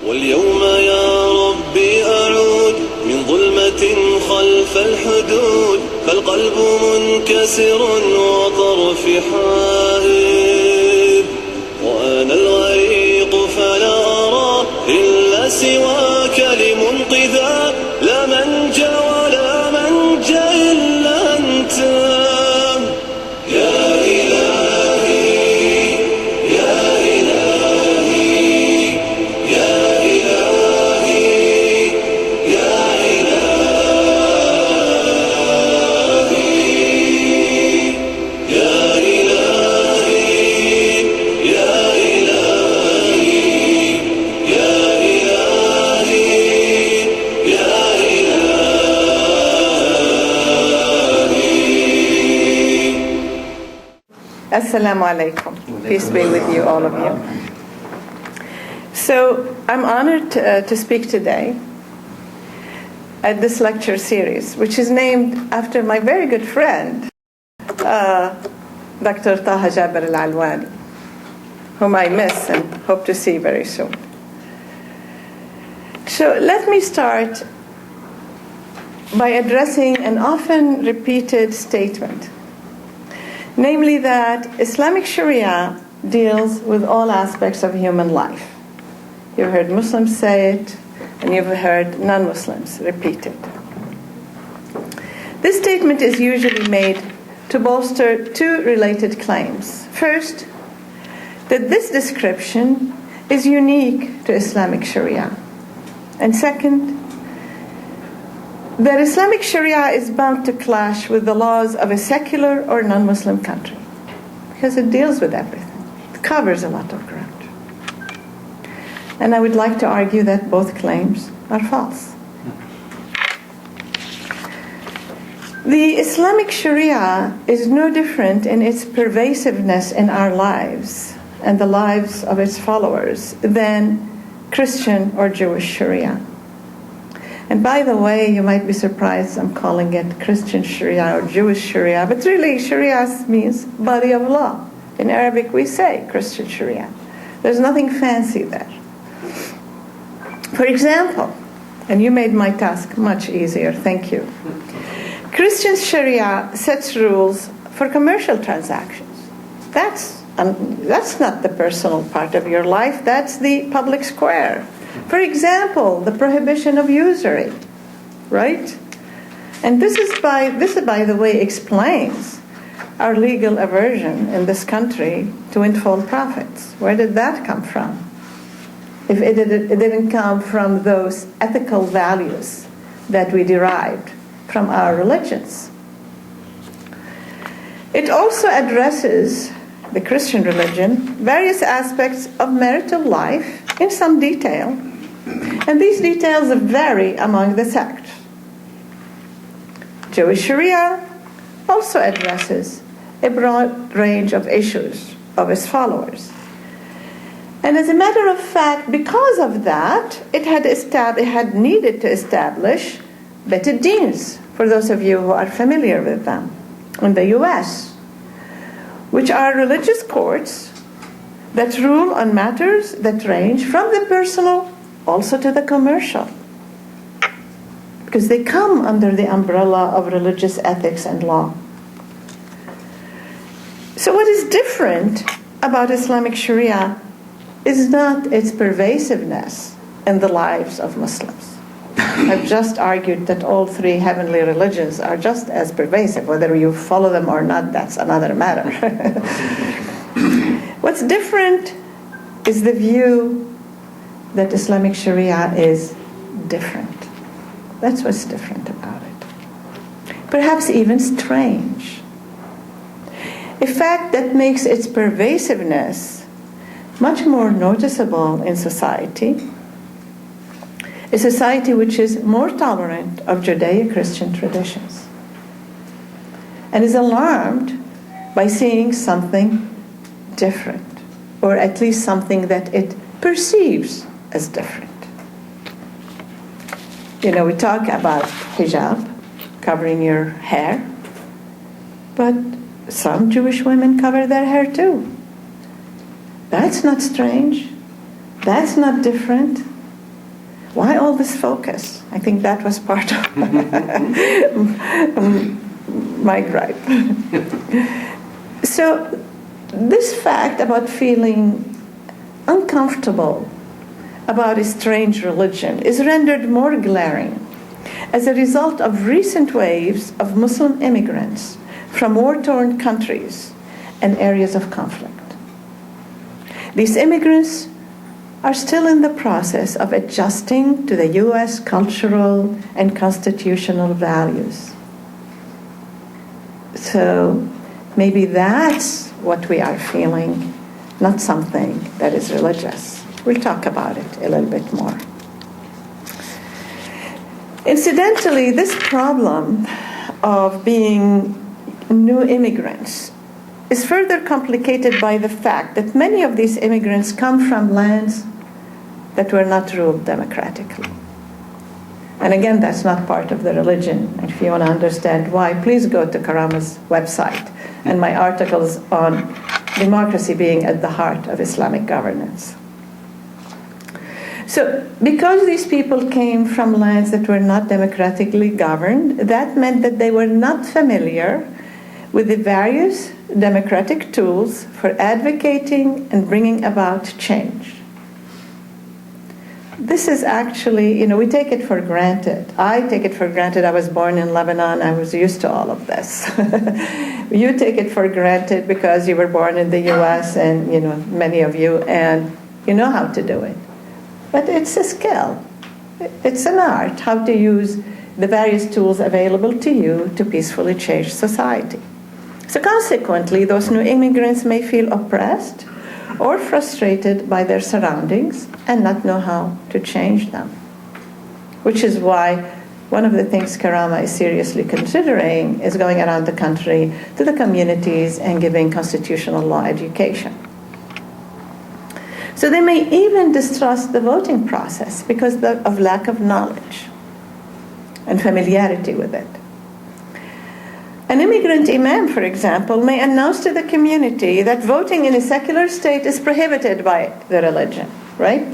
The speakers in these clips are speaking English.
واليوم يا ربي أعود من ظلمة خلف الحدود فالقلب منكسر وطرفي حائر وأنا الغريق فلا أرى إلا سواك لمنقذا لا منجى ولا منجى إلا أنت يا إلهي يا إلهي يا إلهي يا إلهي يا إلهي يا إلهي يا إلهي يا إلهي. Assalamu alaikum. Peace be with you, all of you. So I'm honored to speak today at this lecture series, which is named after my very good friend, Dr. Azizah Al-Alwani, whom I miss and hope to see very soon. So let me start by addressing an often repeated statement, namely that Islamic Sharia deals with all aspects of human life. You've heard Muslims say it, and you've heard non-Muslims repeat it. This statement is usually made to bolster two related claims. First, that this description is unique to Islamic Sharia. And second, that Islamic Sharia is bound to clash with the laws of a secular or non-Muslim country, because it deals with everything. It covers a lot of ground. And I would like to argue that both claims are false. The Islamic Sharia is no different in its pervasiveness in our lives and the lives of its followers than Christian or Jewish Sharia. And by the way, you might be surprised I'm calling it Christian Sharia or Jewish Sharia, but really Sharia means body of law. In Arabic we say Christian Sharia. There's nothing fancy there. For example, and you made my task much easier, thank you. Christian Sharia sets rules for commercial transactions. That's not the personal part of your life, that's the public square. For example, the prohibition of usury, right? And this, by the way, explains our legal aversion in this country to windfall profits. Where did that come from? If it didn't come from those ethical values that we derived from our religions. It also addresses, the Christian religion, various aspects of marital life in some detail, and these details vary among the sects. Jewish Sharia also addresses a broad range of issues of its followers. And as a matter of fact, because of that, it had needed to establish Bet Dins, for those of you who are familiar with them, in the U.S., which are religious courts that rule on matters that range from the personal also to the commercial, because they come under the umbrella of religious ethics and law. So what is different about Islamic Sharia is not its pervasiveness in the lives of Muslims. I've just argued that all three heavenly religions are just as pervasive. Whether you follow them or not, that's another matter. What's different is the view that Islamic Sharia is different. That's what's different about it. Perhaps even strange. A fact that makes its pervasiveness much more noticeable in society, a society which is more tolerant of Judeo-Christian traditions and is alarmed by seeing something different, or at least something that it perceives as different. You know, we talk about hijab, covering your hair, but some Jewish women cover their hair too. That's not strange. That's not different. Why all this focus? I think that was part of my gripe. So this fact about feeling uncomfortable about a strange religion is rendered more glaring as a result of recent waves of Muslim immigrants from war-torn countries and areas of conflict. These immigrants are still in the process of adjusting to the U.S. cultural and constitutional values. So maybe that's what we are feeling, not something that is religious. We'll talk about it a little bit more. Incidentally, this problem of being new immigrants is further complicated by the fact that many of these immigrants come from lands that were not ruled democratically. And again, that's not part of the religion. And if you want to understand why, please go to KARAMAH's website and my articles on democracy being at the heart of Islamic governance. So because these people came from lands that were not democratically governed, that meant that they were not familiar with the various democratic tools for advocating and bringing about change. This is actually, we take it for granted. I take it for granted. I was born in Lebanon. I was used to all of this. You take it for granted because you were born in the U.S. and, many of you, and you know how to do it. But it's a skill. It's an art, how to use the various tools available to you to peacefully change society. So consequently, those new immigrants may feel oppressed or frustrated by their surroundings and not know how to change them. Which is why one of the things KARAMAH is seriously considering is going around the country to the communities and giving constitutional law education. So they may even distrust the voting process because of lack of knowledge and familiarity with it. An immigrant imam, for example, may announce to the community that voting in a secular state is prohibited by the religion, right?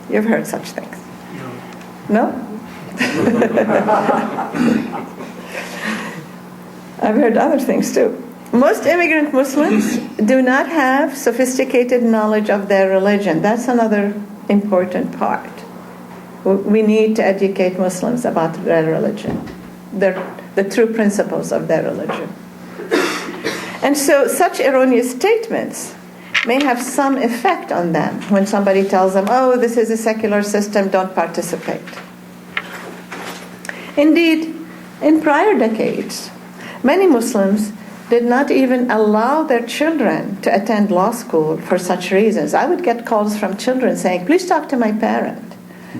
You've heard such things. No? I've heard other things too. Most immigrant Muslims do not have sophisticated knowledge of their religion. That's another important part. We need to educate Muslims about their religion, the true principles of their religion. And so such erroneous statements may have some effect on them when somebody tells them, oh, this is a secular system, don't participate. Indeed, in prior decades, many Muslims did not even allow their children to attend law school for such reasons. I would get calls from children saying, please talk to my parent.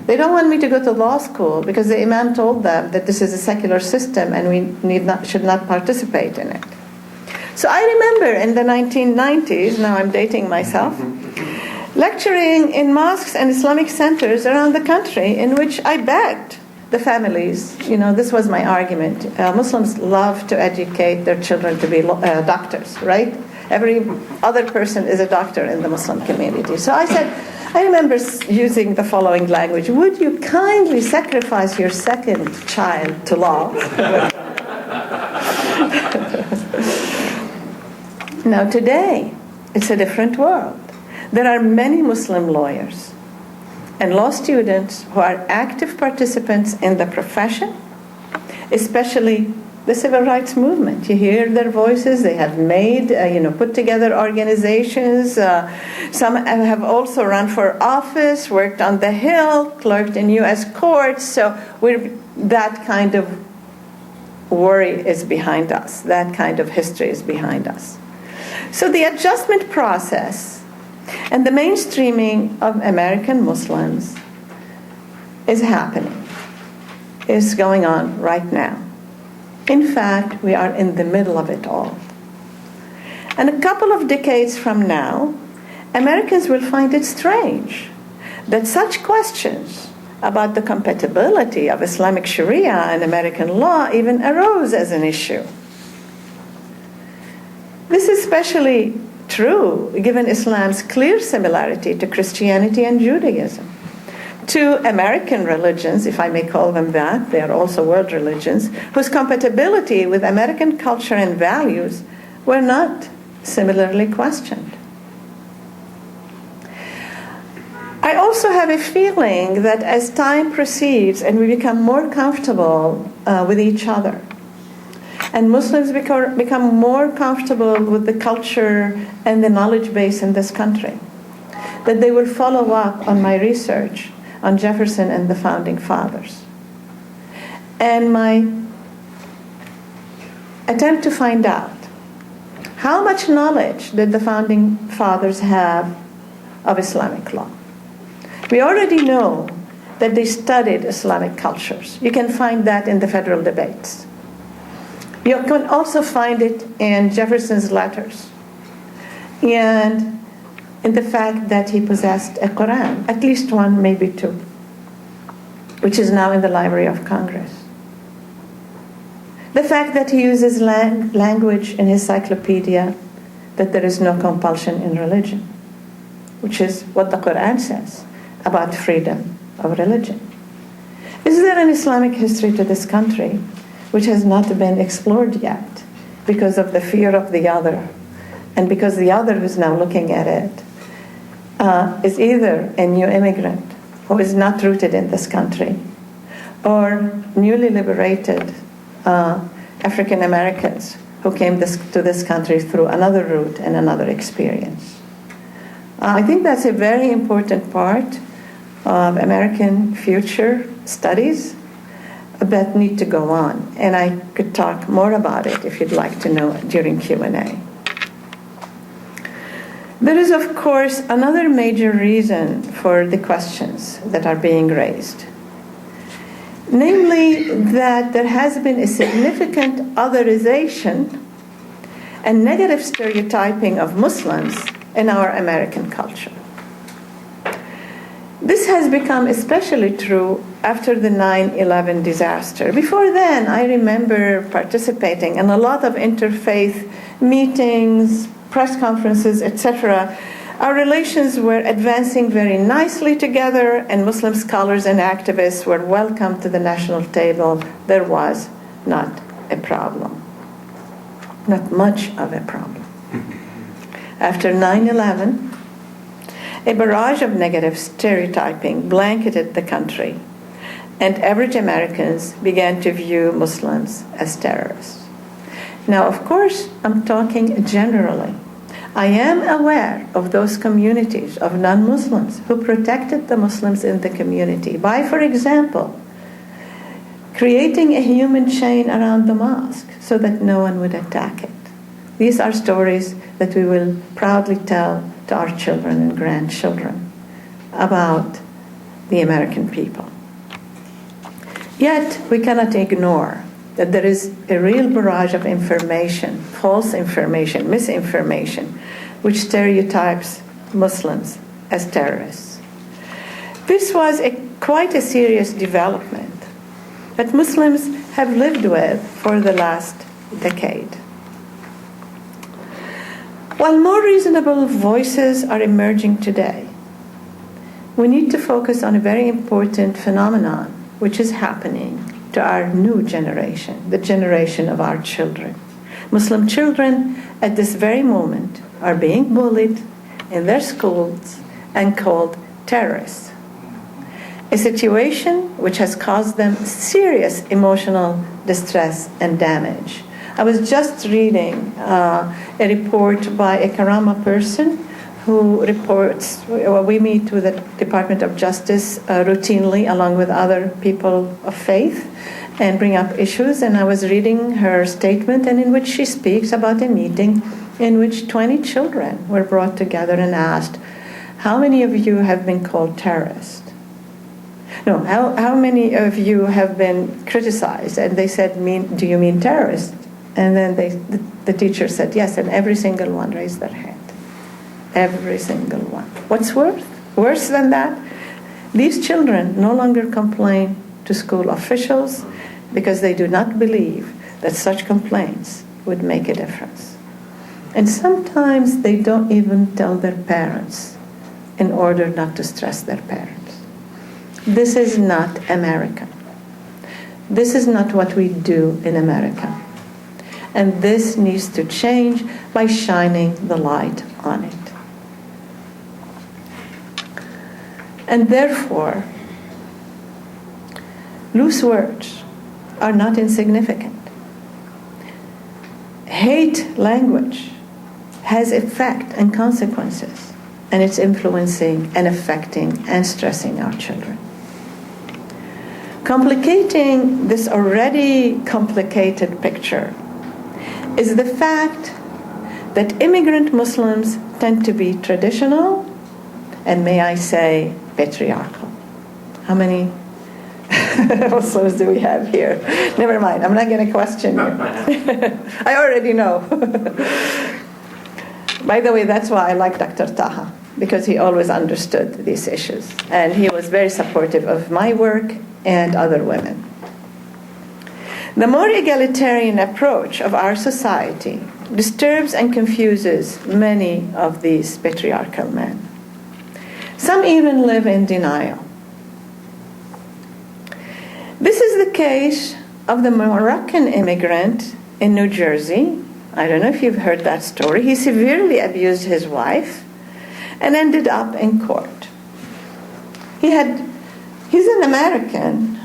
They don't want me to go to law school because the imam told them that this is a secular system and we should not participate in it. So I remember in the 1990s, now I'm dating myself, lecturing in mosques and Islamic centers around the country in which I begged the families, this was my argument. Muslims love to educate their children to be doctors, right? Every other person is a doctor in the Muslim community. So I said, I remember using the following language: would you kindly sacrifice your second child to law? Now today, it's a different world. There are many Muslim lawyers and law students who are active participants in the profession, especially the civil rights movement. You hear their voices. They have made, put together organizations. Some have also run for office, worked on the Hill, clerked in U.S. courts. So that kind of worry is behind us. That kind of history is behind us. So the adjustment process and the mainstreaming of American Muslims is happening, is going on right now. In fact, we are in the middle of it all. And a couple of decades from now, Americans will find it strange that such questions about the compatibility of Islamic Sharia and American law even arose as an issue. This is especially true given Islam's clear similarity to Christianity and Judaism. to American religions, if I may call them that, they are also world religions, whose compatibility with American culture and values were not similarly questioned. I also have a feeling that as time proceeds and we become more comfortable with each other, and Muslims become more comfortable with the culture and the knowledge base in this country, that they will follow up on my research on Jefferson and the Founding Fathers. And my attempt to find out how much knowledge did the Founding Fathers have of Islamic law. We already know that they studied Islamic cultures. You can find that in the federal debates. You can also find it in Jefferson's letters and in the fact that he possessed a Quran, at least one, maybe two, which is now in the Library of Congress. The fact that he uses language in his encyclopedia that there is no compulsion in religion, which is what the Quran says about freedom of religion. Is there an Islamic history to this country which has not been explored yet because of the fear of the other, and because the other who's now looking at it is either a new immigrant who is not rooted in this country, or newly liberated African Americans who came to this country through another route and another experience? I think that's a very important part of American future studies that need to go on, and I could talk more about it if you'd like to know during Q&A. There is, of course, another major reason for the questions that are being raised, namely that there has been a significant otherization and negative stereotyping of Muslims in our American culture. This has become especially true after the 9/11 disaster. Before then, I remember participating in a lot of interfaith meetings, press conferences, etc. Our relations were advancing very nicely together, and Muslim scholars and activists were welcome to the national table. There was not a problem, not much of a problem. After 9/11, a barrage of negative stereotyping blanketed the country, and average Americans began to view Muslims as terrorists. Now, of course, I'm talking generally. I am aware of those communities of non-Muslims who protected the Muslims in the community by, for example, creating a human chain around the mosque so that no one would attack it. These are stories that we will proudly tell to our children and grandchildren about the American people. Yet, we cannot ignore that there is a real barrage of information, false information, misinformation, which stereotypes Muslims as terrorists. This was quite a serious development that Muslims have lived with for the last decade. While more reasonable voices are emerging today, we need to focus on a very important phenomenon which is happening to our new generation, the generation of our children. Muslim children at this very moment are being bullied in their schools and called terrorists, a situation which has caused them serious emotional distress and damage. I was just reading a report by a KARAMAH person who reports, we meet with the Department of Justice routinely along with other people of faith and bring up issues, and I was reading her statement, and in which she speaks about a meeting in which 20 children were brought together and asked, how many of you have been called terrorists? No, how many of you have been criticized? And they said, do you mean terrorists? And then the teacher said, yes, and every single one raised their hand. Every single one. What's worse than that? These children no longer complain to school officials because they do not believe that such complaints would make a difference. And sometimes they don't even tell their parents in order not to stress their parents. This is not America. This is not what we do in America. And this needs to change by shining the light on it. And therefore, loose words are not insignificant. Hate language has effect and consequences, and it's influencing and affecting and stressing our children. Complicating this already complicated picture is the fact that immigrant Muslims tend to be traditional and, may I say, patriarchal. How many Muslims do we have here? Never mind, I'm not going to question you. I already know. By the way, that's why I like Dr. Taha, because he always understood these issues. And he was very supportive of my work and other women. The more egalitarian approach of our society disturbs and confuses many of these patriarchal men. Some even live in denial. This is the case of the Moroccan immigrant in New Jersey. I don't know if you've heard that story. He severely abused his wife and ended up in court. He's an American,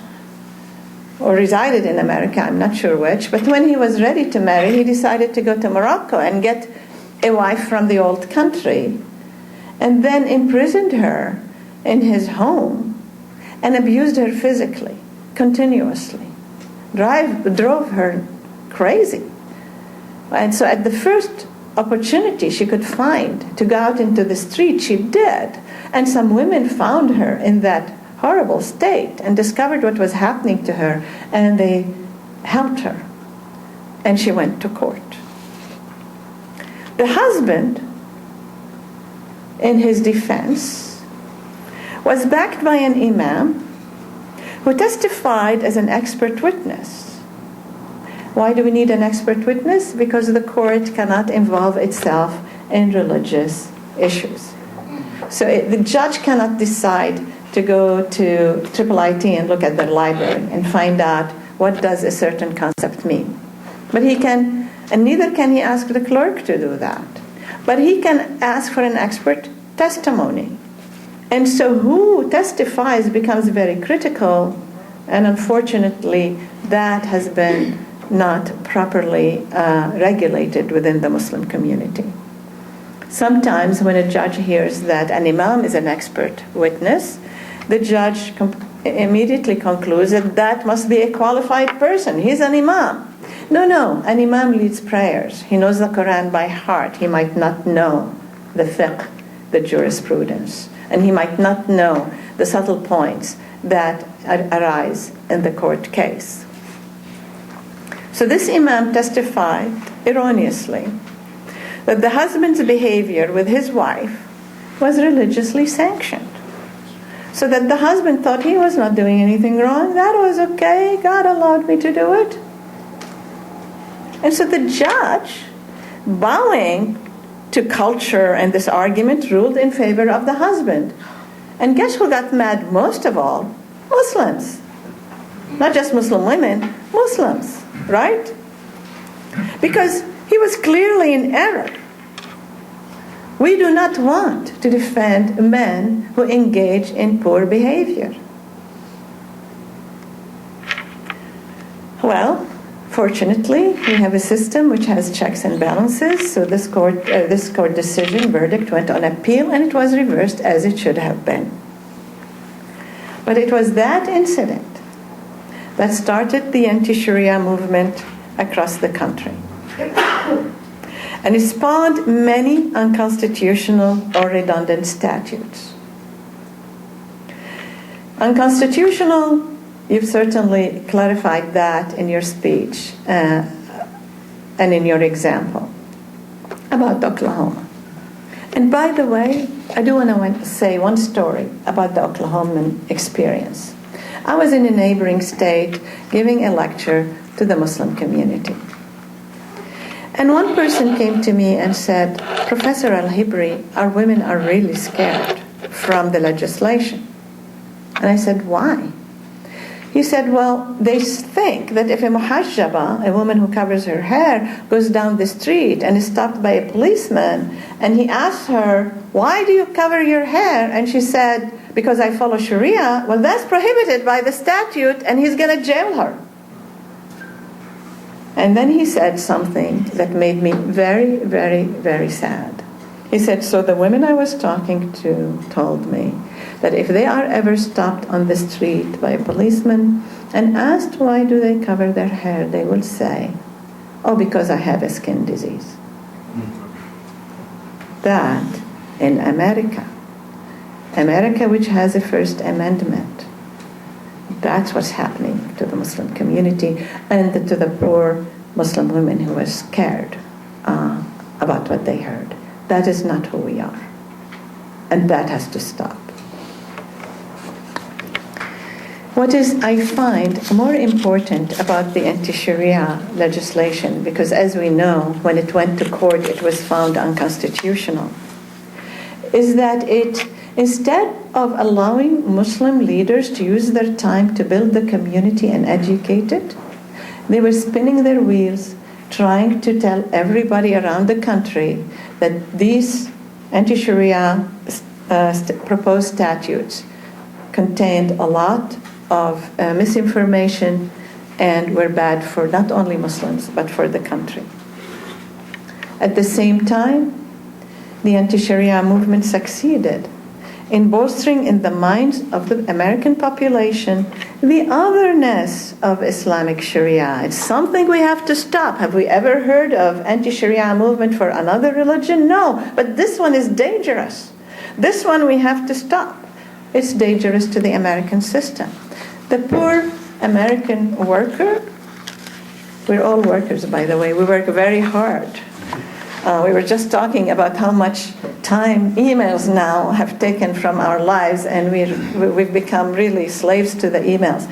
or resided in America, I'm not sure which, but when he was ready to marry, he decided to go to Morocco and get a wife from the old country, and then imprisoned her in his home and abused her physically, continuously, drove her crazy. And so at the first opportunity she could find to go out into the street, she did. And some women found her in that horrible state and discovered what was happening to her, and they helped her. And she went to court. The husband, in his defense, was backed by an imam who testified as an expert witness. Why do we need an expert witness? Because the court cannot involve itself in religious issues. So the judge cannot decide to go to IIIT and look at the library and find out what does a certain concept mean. But he can, and neither can he ask the clerk to do that. But he can ask for an expert testimony. And so who testifies becomes very critical, and unfortunately that has been not properly regulated within the Muslim community. Sometimes when a judge hears that an imam is an expert witness, the judge immediately concludes that that must be a qualified person. He's an imam. No, an imam leads prayers. He knows the Quran by heart. He might not know the fiqh, the jurisprudence, and he might not know the subtle points that arise in the court case. So this imam testified erroneously that the husband's behavior with his wife was religiously sanctioned. So that the husband thought he was not doing anything wrong. That was okay. God allowed me to do it. And so the judge, bowing to culture and this argument, ruled in favor of the husband. And guess who got mad most of all? Muslims. Not just Muslim women, Muslims, right? Because he was clearly in error. We do not want to defend men who engage in poor behavior. Well, fortunately, we have a system which has checks and balances. So this court decision, verdict, went on appeal, and it was reversed as it should have been. But it was that incident that started the anti-Sharia movement across the country. And it spawned many unconstitutional or redundant statutes. Unconstitutional, you've certainly clarified that in your speech and in your example about Oklahoma. And by the way, I do want to say one story about the Oklahoman experience. I was in a neighboring state giving a lecture to the Muslim community. And one person came to me and said, Professor Al-Hibri, our women are really scared from the legislation. And I said, why? He said, well, they think that if a muhajjaba, a woman who covers her hair, goes down the street and is stopped by a policeman, and he asks her, why do you cover your hair? And she said, because I follow Sharia. Well, that's prohibited by the statute, and he's going to jail her. And then he said something that made me very, very, very sad. He said, so the women I was talking to told me that if they are ever stopped on the street by a policeman and asked why do they cover their hair, they will say, oh, because I have a skin disease. That in America, which has a First Amendment, that's what's happening to the Muslim community and to the poor Muslim women who were scared about what they heard. That is not who we are. And that has to stop. What is, I find, more important about the anti-Sharia legislation, because as we know, when it went to court, it was found unconstitutional, is that it, instead of allowing Muslim leaders to use their time to build the community and educate it, they were spinning their wheels, trying to tell everybody around the country that these anti-Sharia proposed statutes contained a lot of misinformation and were bad for not only Muslims but for the country. At the same time, the anti-Sharia movement succeeded in bolstering in the minds of the American population the otherness of Islamic Sharia. It's something we have to stop. Have we ever heard of anti-Sharia movement for another religion? No, but this one is dangerous. This one we have to stop. It's dangerous to the American system. The poor American worker, we're all workers, by the way, we work very hard. We were just talking about how much time emails now have taken from our lives, and we've become really slaves to the emails.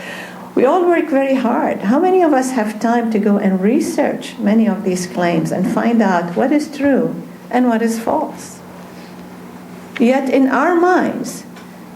We all work very hard. How many of us have time to go and research many of these claims and find out what is true and what is false? Yet in our minds,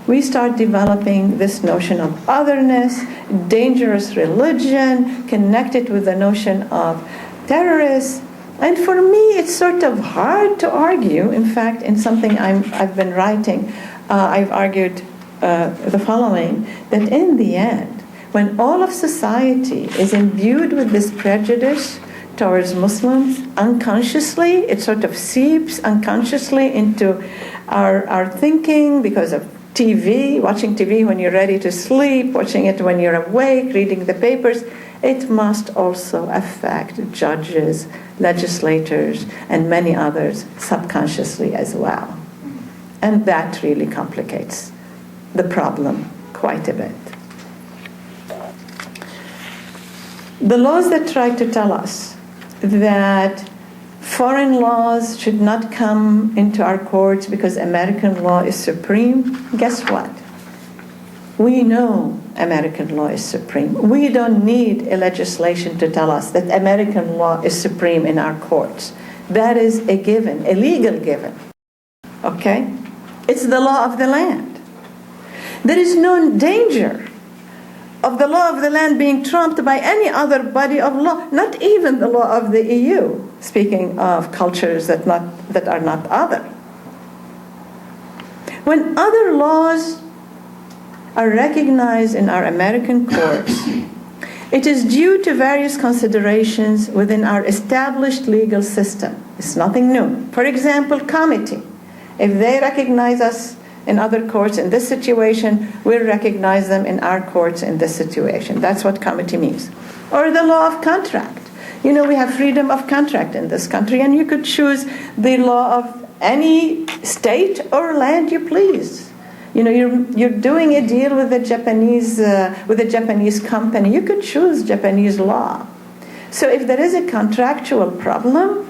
we start developing this notion of otherness, dangerous religion, connected with the notion of terrorists. And for me, it's sort of hard to argue. In fact, in something I've been writing, I've argued the following, that in the end, when all of society is imbued with this prejudice towards Muslims, unconsciously, it sort of seeps unconsciously into our thinking because of TV, watching TV when you're ready to sleep, watching it when you're awake, reading the papers. It must also affect judges, legislators, and many others subconsciously as well. And that really complicates the problem quite a bit. The laws that try to tell us that foreign laws should not come into our courts because American law is supreme, guess what? We know American law is supreme. We don't need a legislation to tell us that American law is supreme in our courts. That is a given, a legal given. Okay? It's the law of the land. There is no danger of the law of the land being trumped by any other body of law, not even the law of the EU, speaking of cultures that are not other. When other laws are recognized in our American courts, it is due to various considerations within our established legal system. It's nothing new. For example, comity. If they recognize us in other courts in this situation, we'll recognize them in our courts in this situation. That's what comity means. Or the law of contract. You know, we have freedom of contract in this country, and you could choose the law of any state or land you please. You know, you're doing a deal with a Japanese company. You could choose Japanese law. So if there is a contractual problem,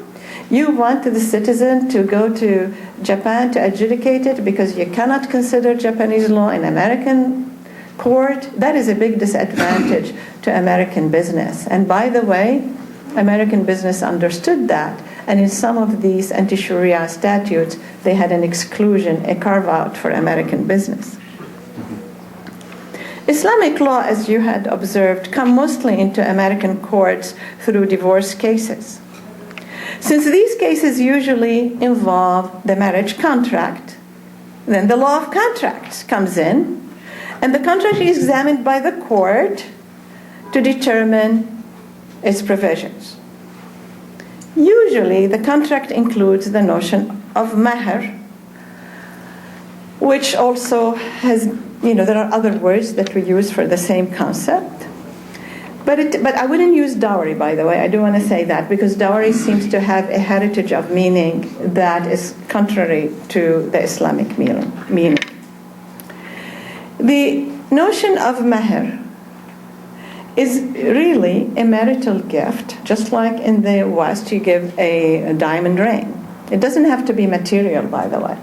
you want the citizen to go to Japan to adjudicate it because you cannot consider Japanese law in American court. That is a big disadvantage to American business. And by the way, American business understood that. And in some of these anti-Sharia statutes, they had an exclusion, a carve-out for American business. Islamic law, as you had observed, come mostly into American courts through divorce cases. Since these cases usually involve the marriage contract, then the law of contracts comes in, and the contract is examined by the court to determine its provisions. Usually, the contract includes the notion of mahr, which also has, there are other words that we use for the same concept. But I wouldn't use dowry, by the way. I do want to say that, because dowry seems to have a heritage of meaning that is contrary to the Islamic meaning. The notion of mahr is really a marital gift, just like in the West you give a diamond ring. It doesn't have to be material, by the way.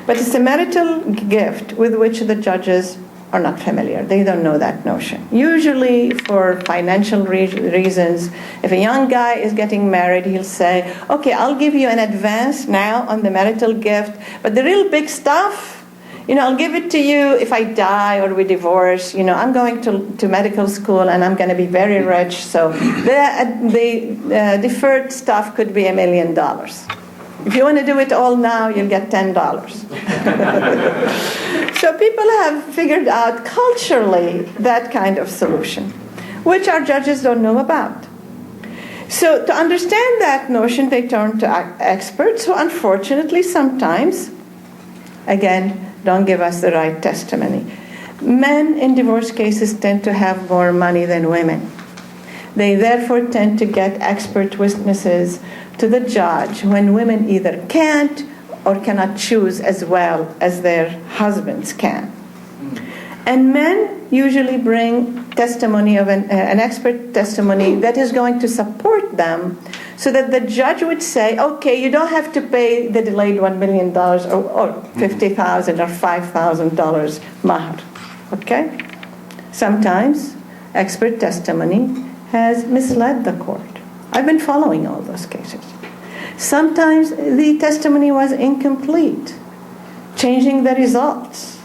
But it's a marital gift with which the judges are not familiar. They don't know that notion. Usually for financial reasons, if a young guy is getting married, he'll say, okay, I'll give you an advance now on the marital gift, but the real big stuff, I'll give it to you if I die or we divorce. I'm going to medical school and I'm going to be very rich, so the deferred stuff could be $1 million. If you want to do it all now, you'll get $10. So people have figured out culturally that kind of solution, which our judges don't know about. So to understand that notion, they turn to experts who unfortunately sometimes, again, don't give us the right testimony. Men in divorce cases tend to have more money than women. They therefore tend to get expert witnesses to the judge when women either can't or cannot choose as well as their husbands can. And men usually bring testimony of an expert testimony that is going to support them, so that the judge would say, okay, you don't have to pay the delayed $1 million or $50,000 or $5,000 mahr. Okay? Sometimes expert testimony has misled the court. I've been following all those cases. Sometimes the testimony was incomplete, changing the results,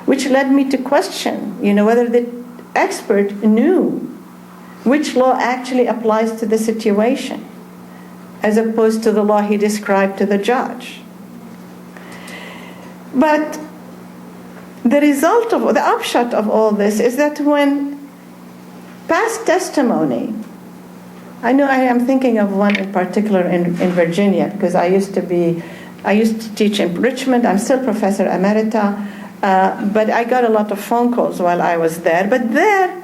which led me to question, whether the expert knew which law actually applies to the situation, as opposed to the law he described to the judge. But the upshot of all this is that when past testimony, I know I am thinking of one in particular in Virginia, because I used to teach in Richmond. I'm still professor emerita, but I got a lot of phone calls while I was there. But there,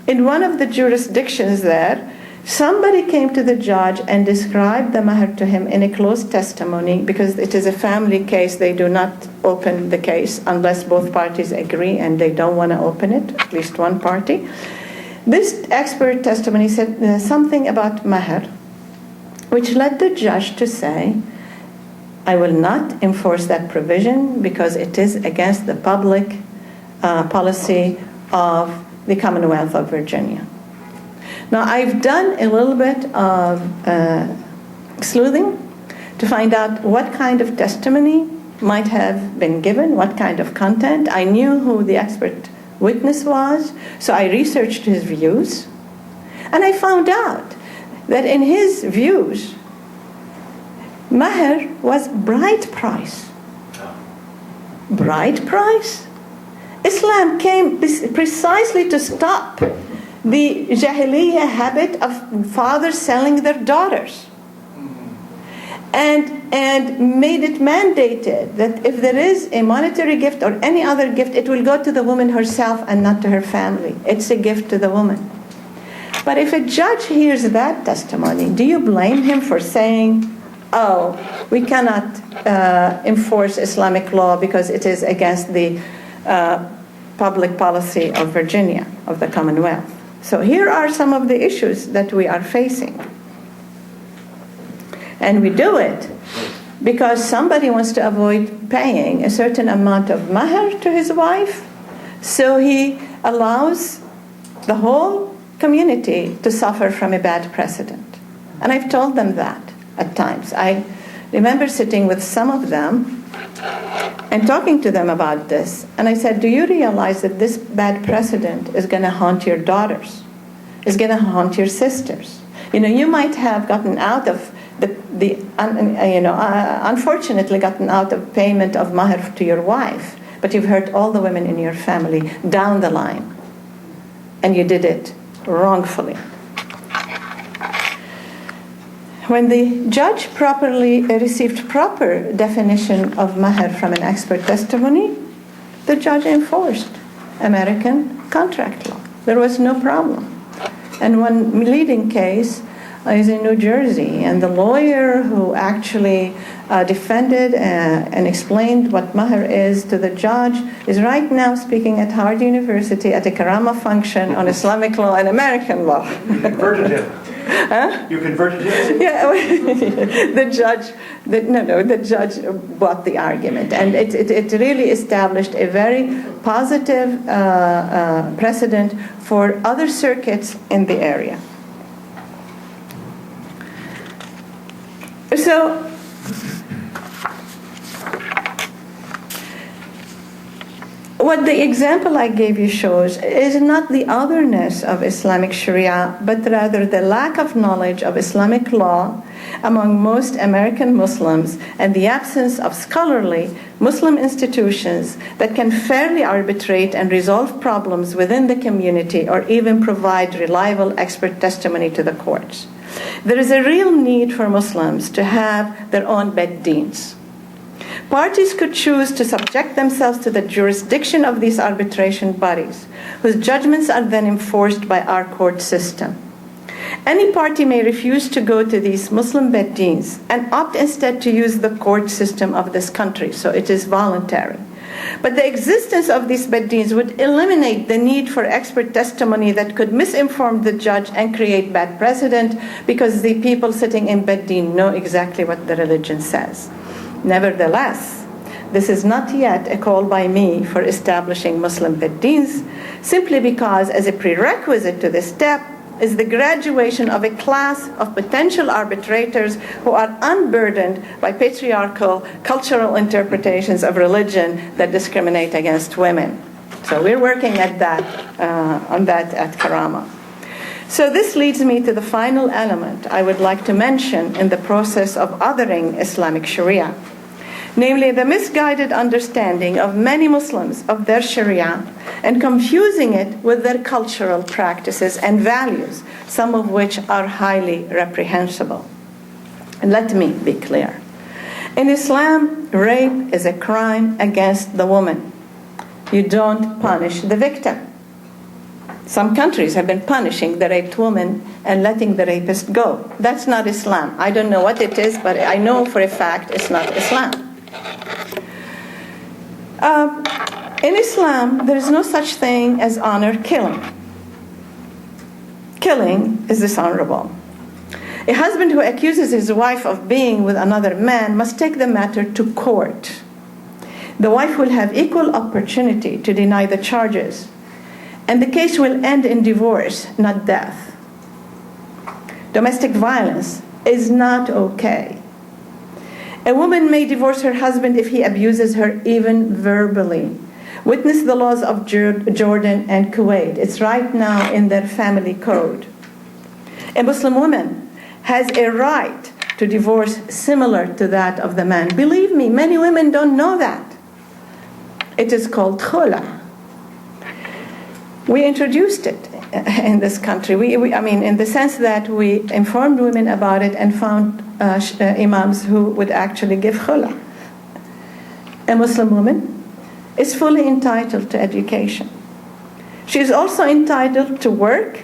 in one of the jurisdictions there, somebody came to the judge and described the mahr to him in a closed testimony. Because it is a family case, they do not open the case unless both parties agree, and they don't want to open it, at least one party. This expert testimony said something about mahr, which led the judge to say, I will not enforce that provision because it is against the public policy of the Commonwealth of Virginia. Now, I've done a little bit of sleuthing to find out what kind of testimony might have been given, what kind of content. I knew who the expert witness was, so I researched his views, and I found out that in his views, mahr was bride price. Bride price? Islam came precisely to stop the Jahiliyyah habit of fathers selling their daughters, and made it mandated that if there is a monetary gift or any other gift, it will go to the woman herself and not to her family. It's a gift to the woman. But if a judge hears that testimony, do you blame him for saying, oh, we cannot enforce Islamic law because it is against the public policy of Virginia, of the Commonwealth? So here are some of the issues that we are facing. And we do it because somebody wants to avoid paying a certain amount of mahr to his wife, so he allows the whole community to suffer from a bad precedent. And I've told them that at times. I remember sitting with some of them and talking to them about this. And I said, do you realize that this bad precedent is going to haunt your daughters? Is going to haunt your sisters? You might have gotten out of unfortunately gotten out of payment of mahr to your wife, but you've hurt all the women in your family down the line. And you did it wrongfully. When the judge received proper definition of mahr from an expert testimony, the judge enforced American contract law. There was no problem. And one leading case is in New Jersey, and the lawyer who actually defended and explained what mahr is to the judge is right now speaking at Howard University at a KARAMAH function on Islamic law and American law. You converted him. Huh? You converted him? Yeah, the judge bought the argument, and it really established a very positive precedent for other circuits in the area. So, what the example I gave you shows is not the otherness of Islamic Sharia, but rather the lack of knowledge of Islamic law among most American Muslims and the absence of scholarly Muslim institutions that can fairly arbitrate and resolve problems within the community or even provide reliable expert testimony to the courts. There is a real need for Muslims to have their own bed-deens. Parties could choose to subject themselves to the jurisdiction of these arbitration bodies, whose judgments are then enforced by our court system. Any party may refuse to go to these Muslim bed-deens and opt instead to use the court system of this country, so it is voluntary. But the existence of these bed-deens would eliminate the need for expert testimony that could misinform the judge and create bad precedent, because the people sitting in bed-deen know exactly what the religion says. Nevertheless, this is not yet a call by me for establishing Muslim bed-deens, simply because as a prerequisite to this step is the graduation of a class of potential arbitrators who are unburdened by patriarchal cultural interpretations of religion that discriminate against women. So we're working at that, on that at KARAMAH. So this leads me to the final element I would like to mention in the process of othering Islamic Sharia, namely the misguided understanding of many Muslims of their Sharia and confusing it with their cultural practices and values, some of which are highly reprehensible. And let me be clear. In Islam, rape is a crime against the woman. You don't punish the victim. Some countries have been punishing the raped woman and letting the rapist go. That's not Islam. I don't know what it is, but I know for a fact it's not Islam. In Islam, there is no such thing as honor killing. Killing is dishonorable. A husband who accuses his wife of being with another man must take the matter to court. The wife will have equal opportunity to deny the charges, and the case will end in divorce, not death. Domestic violence is not okay. A woman may divorce her husband if he abuses her, even verbally. Witness the laws of Jordan and Kuwait. It's right now in their family code. A Muslim woman has a right to divorce similar to that of the man. Believe me, many women don't know that. It is called khula. We introduced it in this country. I mean, in the sense that we informed women about it and found imams who would actually give khula. A Muslim woman is fully entitled to education. She is also entitled to work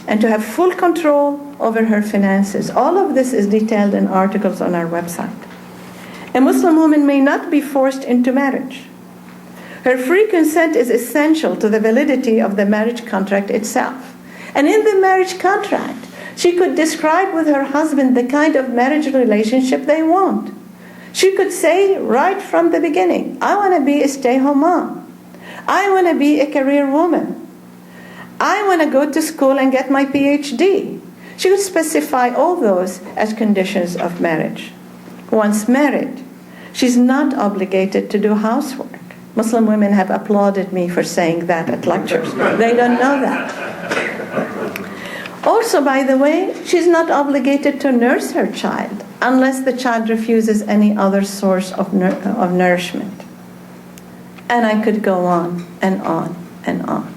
and to have full control over her finances. All of this is detailed in articles on our website. A Muslim woman may not be forced into marriage. Her free consent is essential to the validity of the marriage contract itself. And in the marriage contract, she could describe with her husband the kind of marriage relationship they want. She could say right from the beginning, I want to be a stay-home mom. I want to be a career woman. I want to go to school and get my PhD. She would specify all those as conditions of marriage. Once married, She's not obligated to do housework. Muslim women have applauded me for saying that at lectures. They don't know that. Also, by the way, she's not obligated to nurse her child unless the child refuses any other source of nourishment. And I could go on and on and on.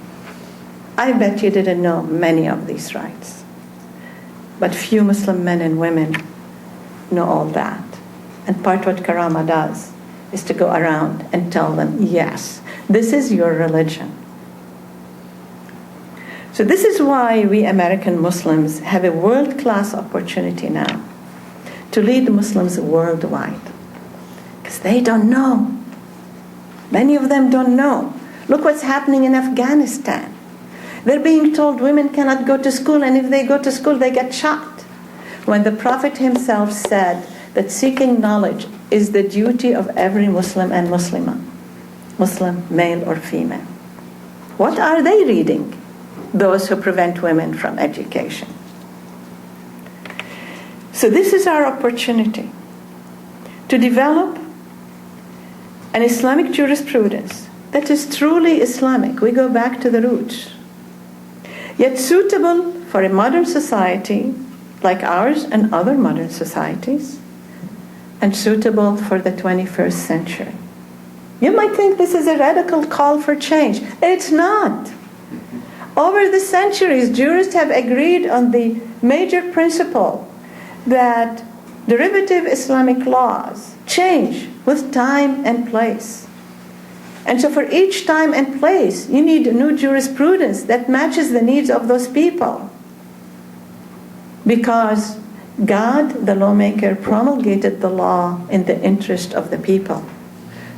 I bet you didn't know many of these rights. But few Muslim men and women know all that. And part what Karamah does is to go around and tell them, yes, this is your religion. So this is why we American Muslims have a world-class opportunity now to lead Muslims worldwide. Because they don't know. Many of them don't know. Look what's happening in Afghanistan. They're being told women cannot go to school, and if they go to school, they get shot. When the Prophet himself said that seeking knowledge is the duty of every Muslim and Muslimah, Muslim, male or female. What are they reading? Those who prevent women from education. So this is our opportunity to develop an Islamic jurisprudence that is truly Islamic. We go back to the roots. Yet suitable for a modern society like ours and other modern societies, and suitable for the 21st century. You might think this is a radical call for change. It's not. Over the centuries, jurists have agreed on the major principle that derivative Islamic laws change with time and place. And so for each time and place, you need a new jurisprudence that matches the needs of those people. Because God, the lawmaker, promulgated the law in the interest of the people.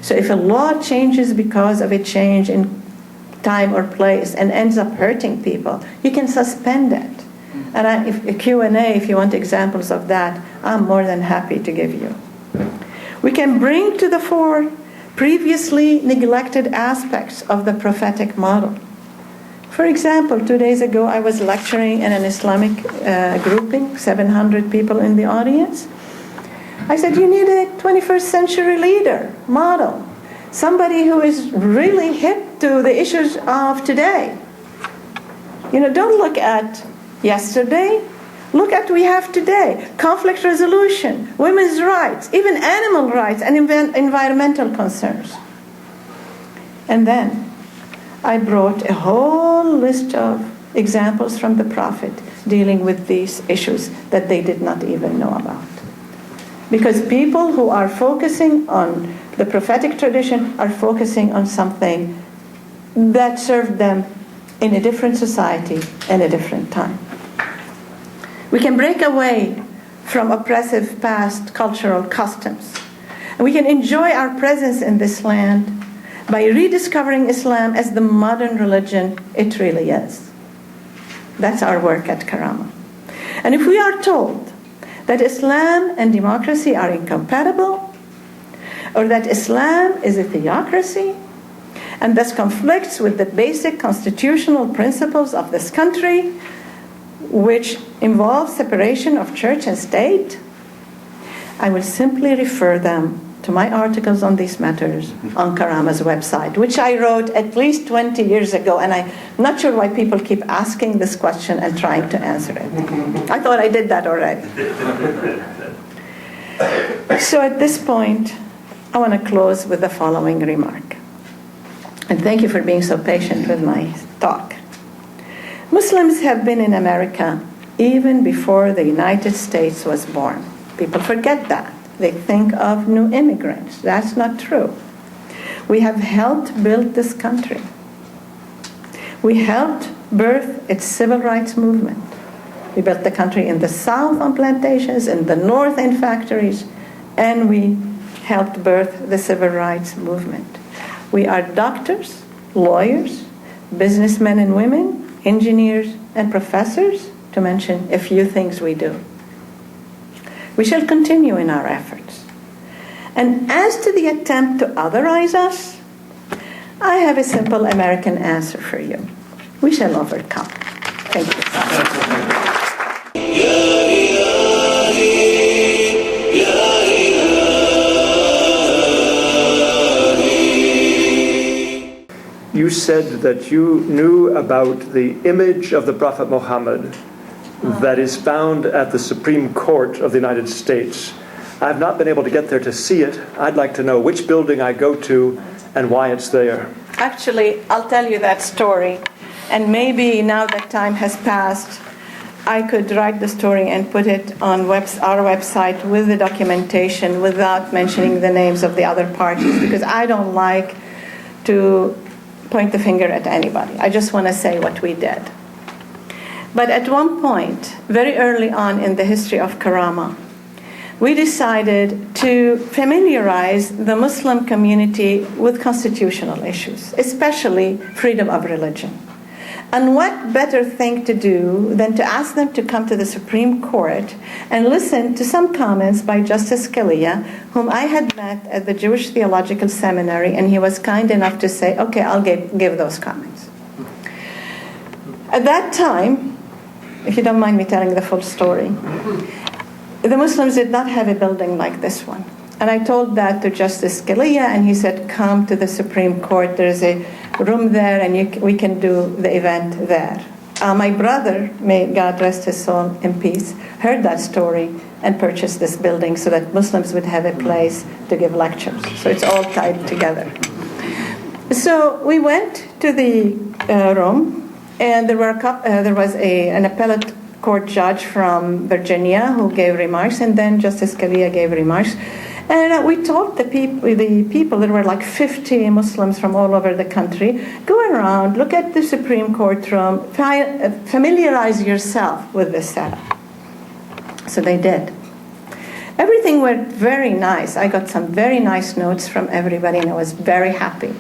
So if a law changes because of a change in time or place and ends up hurting people, you can suspend it. And if a Q&A, if you want examples of that, I'm more than happy to give you. We can bring to the fore previously neglected aspects of the prophetic model. For example, 2 days ago, I was lecturing in an Islamic grouping, 700 people in the audience. I said, you need a 21st century leader, model, somebody who is really hip to the issues of today. Don't look at yesterday. Look at what we have today. Conflict resolution, women's rights, even animal rights and environmental concerns. And then I brought a whole list of examples from the Prophet dealing with these issues that they did not even know about. Because people who are focusing on the prophetic tradition are focusing on something that served them in a different society and a different time. We can break away from oppressive past cultural customs. And we can enjoy our presence in this land by rediscovering Islam as the modern religion it really is. That's our work at Karamah. And if we are told that Islam and democracy are incompatible, or that Islam is a theocracy, and thus conflicts with the basic constitutional principles of this country, which involve separation of church and state, I will simply refer them to my articles on these matters on Karamah's website, which I wrote at least 20 years ago, and I'm not sure why people keep asking this question and trying to answer it. I thought I did that already. So at this point, I want to close with the following remark. And thank you for being so patient with my talk. Muslims have been in America even before the United States was born. People forget that. They think of new immigrants. That's not true. We have helped build this country. We helped birth its civil rights movement. We built the country in the South on plantations, in the North in factories, and we helped birth the civil rights movement. We are doctors, lawyers, businessmen and women, engineers and professors, to mention a few things we do. We shall continue in our efforts. And as to the attempt to otherize us, I have a simple American answer for you. We shall overcome. Thank you. you said that you knew about the image of the Prophet Muhammad that is found at the Supreme Court of the United States. I've not been able to get there to see it. I'd like to know which building I go to and why it's there. Actually, I'll tell you that story. And maybe now that time has passed, I could write the story and put it on our website with the documentation without mentioning the names of the other parties, because I don't like to point the finger at anybody. I just want to say what we did. But at one point, very early on in the history of Karamah, we decided to familiarize the Muslim community with constitutional issues, especially freedom of religion. And what better thing to do than to ask them to come to the Supreme Court and listen to some comments by Justice Scalia, whom I had met at the Jewish Theological Seminary, and he was kind enough to say, okay, I'll give those comments. At that time, if you don't mind me telling the full story, the Muslims did not have a building like this one. And I told that to Justice Scalia, and he said, come to the Supreme Court. There's a room there, and we can do the event there. My brother, may God rest his soul in peace, heard that story and purchased this building so that Muslims would have a place to give lectures. So it's all tied together. So we went to the room, and there was an appellate court judge from Virginia who gave remarks, and then Justice Scalia gave remarks. And we told the people, there were like 50 Muslims from all over the country, go around, look at the Supreme Court room, familiarize yourself with this setup. So they did. Everything went very nice. I got some very nice notes from everybody, and I was very happy.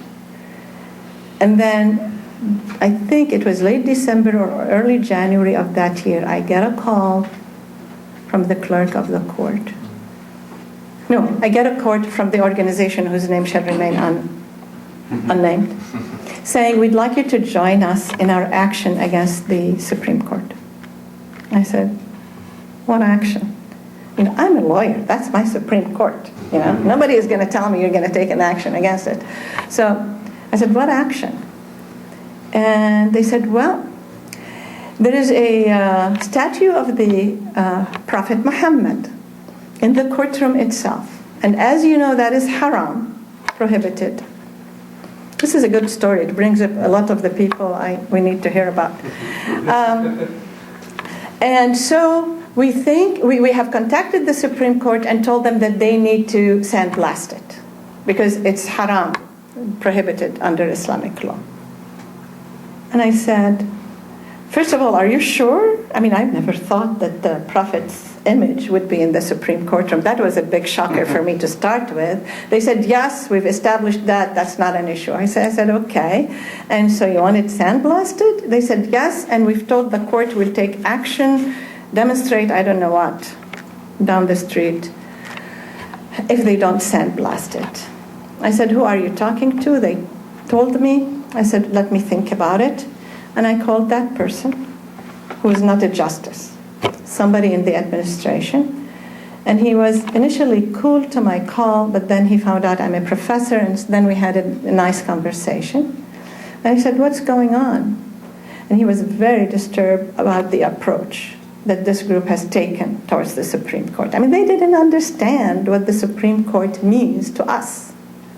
And then I think it was late December or early January of that year, I get a call from the clerk of the court. No, I get a call from the organization whose name shall remain unnamed, saying, we'd like you to join us in our action against the Supreme Court. I said, what action? I'm a lawyer. That's my Supreme Court. Nobody is going to tell me you're going to take an action against it. So I said, what action? And they said, well, there is a statue of the Prophet Muhammad in the courtroom itself. And as you know, that is haram, prohibited. This is a good story. It brings up a lot of the people we need to hear about. And so we think, we have contacted the Supreme Court and told them that they need to sandblast it because it's haram, prohibited under Islamic law. And I said, first of all, are you sure? I've never thought that the Prophet's image would be in the Supreme Courtroom. That was a big shocker for me to start with. They said, yes, we've established that. That's not an issue. I said, okay. And so you want it sandblasted? They said, yes, and we've told the court we'll take action, demonstrate, I don't know what, down the street, if they don't sandblast it. I said, who are you talking to? They told me. I said, let me think about it. And I called that person, who is not a justice, somebody in the administration. And he was initially cool to my call, but then he found out I'm a professor, and then we had a nice conversation. And I said, what's going on? And he was very disturbed about the approach that this group has taken towards the Supreme Court. They didn't understand what the Supreme Court means to us,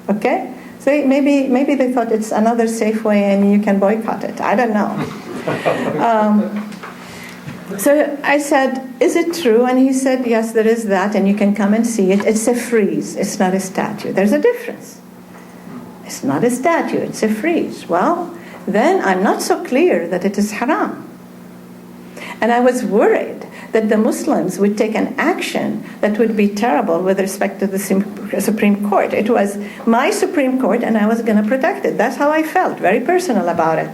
okay? So maybe they thought it's another Safeway and you can boycott it. I don't know. So I said, is it true? And he said, yes, there is that, and you can come and see it. It's a frieze. It's not a statue. There's a difference. It's not a statue. It's a frieze. Well, then I'm not so clear that it is haram. And I was worried that the Muslims would take an action that would be terrible with respect to the Supreme Court. It was my Supreme Court, and I was going to protect it. That's how I felt, very personal about it.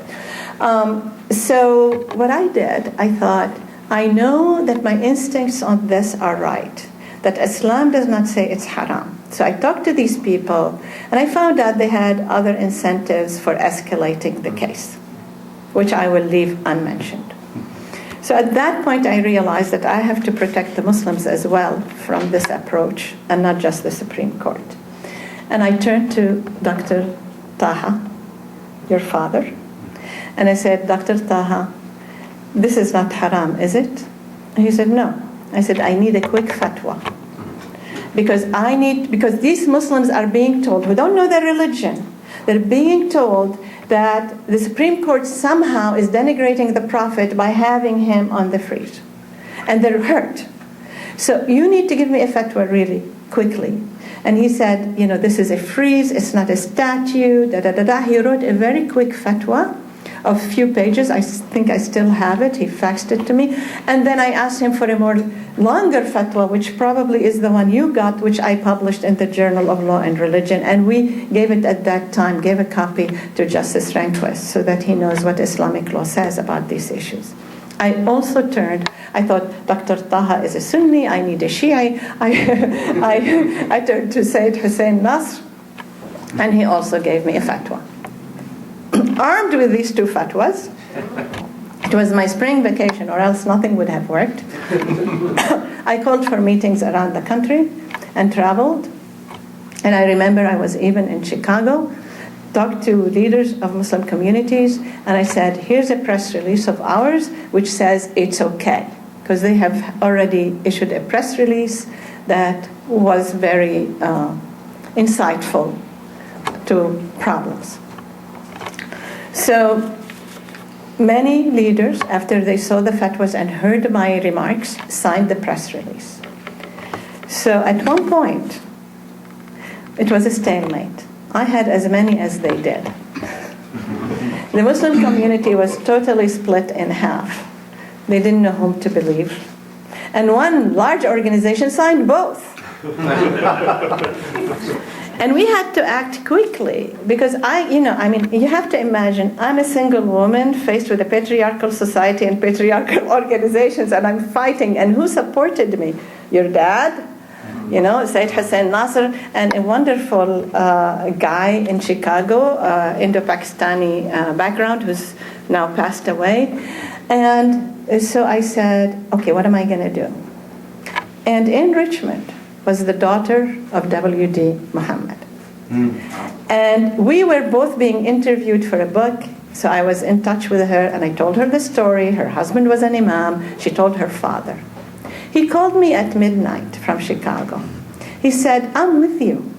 So what I did, I thought, I know that my instincts on this are right, that Islam does not say it's haram. So I talked to these people, and I found out they had other incentives for escalating the case, which I will leave unmentioned. So at that point, I realized that I have to protect the Muslims as well from this approach, and not just the Supreme Court. And I turned to Dr. Taha, your father? And I said, Dr. Taha, this is not haram, is it? And he said, no. I said, I need a quick fatwa. Because these Muslims are being told, who don't know their religion, they're being told that the Supreme Court somehow is denigrating the Prophet by having him on the fridge. And they're hurt. So you need to give me a fatwa really quickly. And he said, this is a frieze, it's not a statue, da-da-da-da. He wrote a very quick fatwa of a few pages. I think I still have it. He faxed it to me. And then I asked him for a more longer fatwa, which probably is the one you got, which I published in the Journal of Law and Religion. And we gave it at that time, gave a copy to Justice Rehnquist so that he knows what Islamic law says about these issues. I also I thought Dr. Taha is a Sunni, I need a Shia. I turned to Sayyid Hussein Nasr, and he also gave me a fatwa. Armed with these two fatwas, it was my spring vacation, or else nothing would have worked. I called for meetings around the country and traveled. And I remember I was even in Chicago, talked to leaders of Muslim communities, and I said, here's a press release of ours which says it's okay. Because they have already issued a press release that was very insightful to problems. So many leaders, after they saw the fatwas and heard my remarks, signed the press release. So at one point, it was a stalemate. I had as many as they did. The Muslim community was totally split in half. They didn't know whom to believe. And one large organization signed both. And we had to act quickly because you have to imagine, I'm a single woman faced with a patriarchal society and patriarchal organizations, and I'm fighting. And who supported me? Your dad, Sayyid Hussein Nasr, and a wonderful guy in Chicago, Indo-Pakistani background, who's now passed away. And so I said, okay, what am I going to do? And in Richmond was the daughter of W.D. Muhammad. And we were both being interviewed for a book, so I was in touch with her, and I told her the story. Her husband was an imam. She told her father. He called me at midnight from Chicago. He said, I'm with you.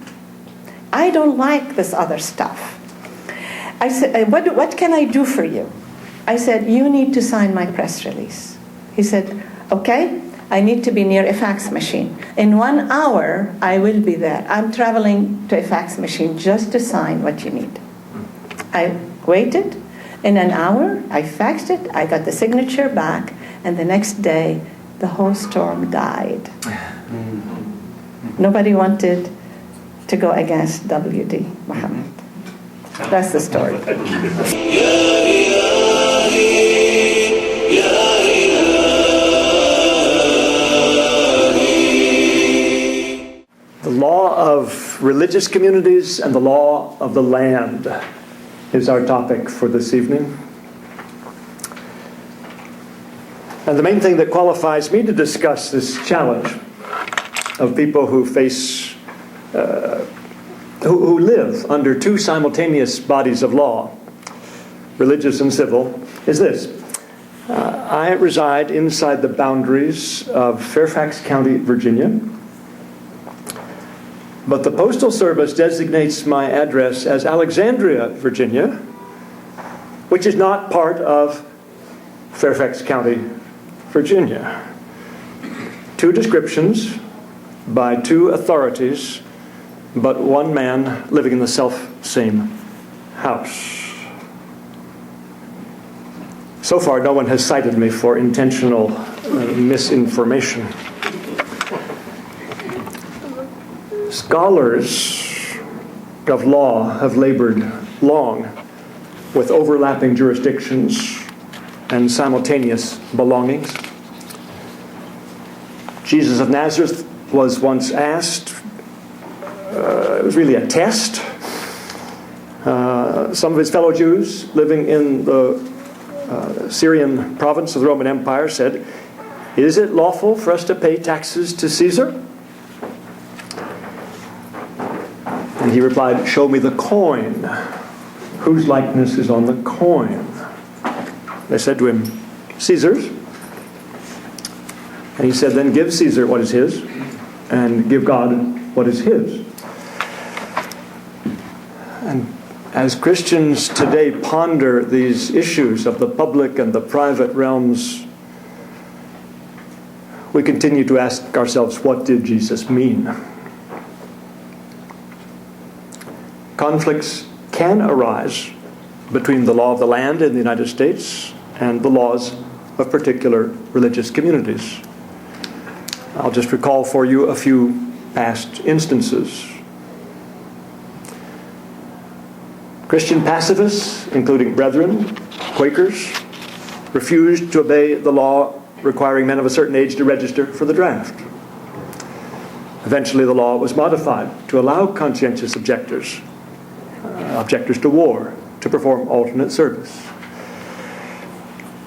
I don't like this other stuff. I said, what can I do for you? I said, you need to sign my press release. He said, okay, I need to be near a fax machine. In 1 hour, I will be there. I'm traveling to a fax machine just to sign what you need. I waited. In an hour, I faxed it. I got the signature back. And the next day, the whole storm died. Nobody wanted to go against W.D. Muhammad. That's the story. The law of religious communities and the law of the land is our topic for this evening. And the main thing that qualifies me to discuss this challenge of people who face, who live under two simultaneous bodies of law, religious and civil, is this. I reside inside the boundaries of Fairfax County, Virginia. But the Postal Service designates my address as Alexandria, Virginia, which is not part of Fairfax County, Virginia. Two descriptions by two authorities, but one man living in the self-same house. So far, no one has cited me for intentional misinformation. Scholars of law have labored long with overlapping jurisdictions and simultaneous belongings. Jesus of Nazareth was once asked, it was really a test. Some of his fellow Jews living in the Syrian province of the Roman Empire said, "Is it lawful for us to pay taxes to Caesar?" And he replied, "Show me the coin. Whose likeness is on the coin? They said to him, Caesar's. And he said, then give Caesar what is his, and give God what is his. And as Christians today ponder these issues of the public and the private realms, we continue to ask ourselves, what did Jesus mean? Conflicts can arise between the law of the land in the United States and the laws of particular religious communities. I'll just recall for you a few past instances. Christian pacifists, including Brethren, Quakers, refused to obey the law requiring men of a certain age to register for the draft. Eventually the law was modified to allow conscientious objectors to war, to perform alternate service.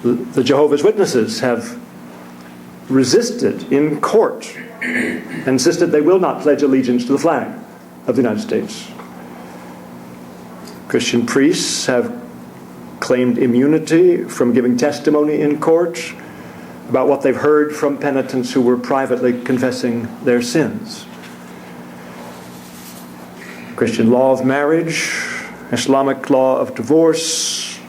The Jehovah's Witnesses have resisted in court and insisted they will not pledge allegiance to the flag of the United States. Christian priests have claimed immunity from giving testimony in court about what they've heard from penitents who were privately confessing their sins. Christian law of marriage, Islamic law of divorce.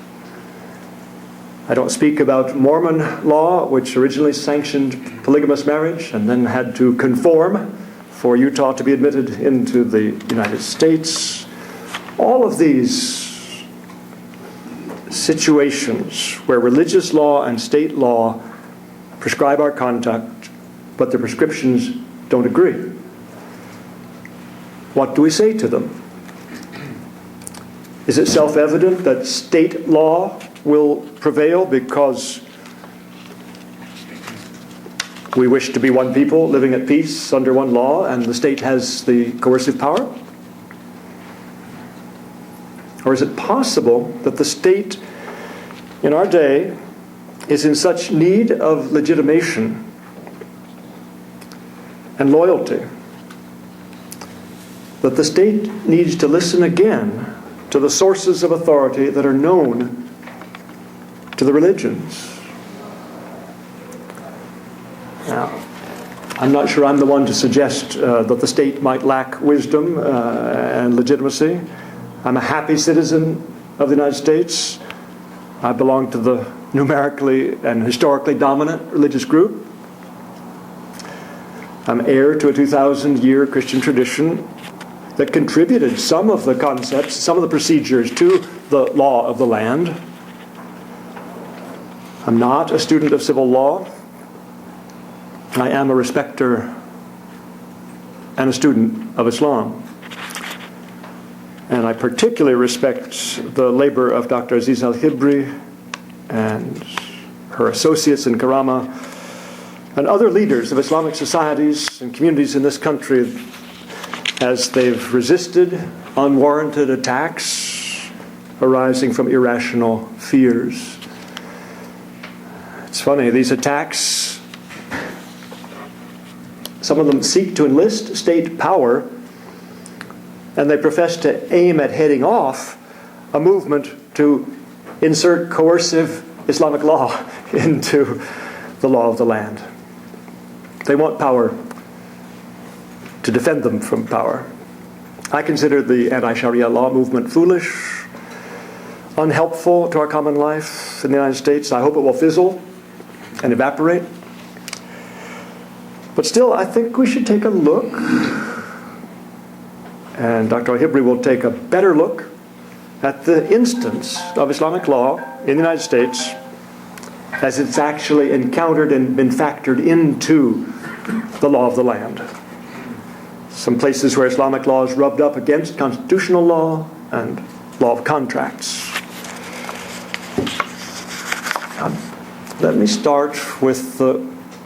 I don't speak about Mormon law, which originally sanctioned polygamous marriage and then had to conform for Utah to be admitted into the United States. All of these situations where religious law and state law prescribe our conduct, but the prescriptions don't agree. What do we say to them? Is it self-evident that state law will prevail because we wish to be one people living at peace under one law and the state has the coercive power? Or is it possible that the state in our day is in such need of legitimation and loyalty that the state needs to listen again to the sources of authority that are known to the religions? Now, I'm not sure I'm the one to suggest that the state might lack wisdom and legitimacy. I'm a happy citizen of the United States. I belong to the numerically and historically dominant religious group. I'm heir to a 2,000-year Christian tradition that contributed some of the concepts, some of the procedures to the law of the land. I'm not a student of civil law. I am a respecter and a student of Islam. And I particularly respect the labor of Dr. Azizah Al-Hibri and her associates in KARAMAH and other leaders of Islamic societies and communities in this country as they've resisted unwarranted attacks arising from irrational fears. It's funny, these attacks, some of them seek to enlist state power, and they profess to aim at heading off a movement to insert coercive Islamic law into the law of the land. They want power to defend them from power. I consider the anti-Sharia law movement foolish, unhelpful to our common life in the United States. I hope it will fizzle and evaporate. But still, I think we should take a look, and Dr. Al-Hibri will take a better look at the instance of Islamic law in the United States as it's actually encountered and been factored into the law of the land. Some places where Islamic law is rubbed up against constitutional law and law of contracts. Let me start with the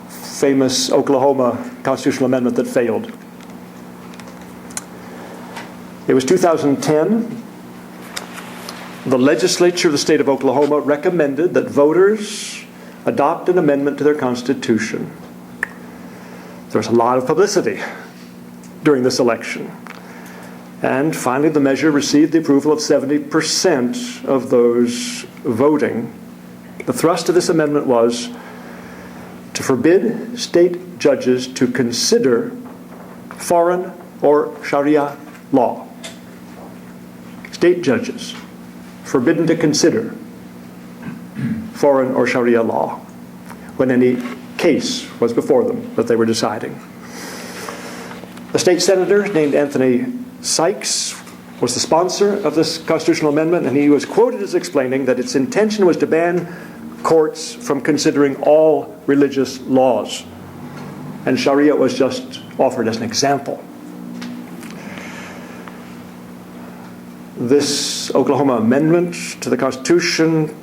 famous Oklahoma constitutional amendment that failed. It was 2010. The legislature of the state of Oklahoma recommended that voters adopt an amendment to their constitution. There was a lot of publicity during this election. And finally, the measure received the approval of 70% of those voting. The thrust of this amendment was to forbid state judges to consider foreign or Sharia law. State judges forbidden to consider foreign or Sharia law when any case was before them that they were deciding. A state senator named Anthony Sykes was the sponsor of this constitutional amendment, and he was quoted as explaining that its intention was to ban courts from considering all religious laws. And Sharia was just offered as an example. This Oklahoma amendment to the Constitution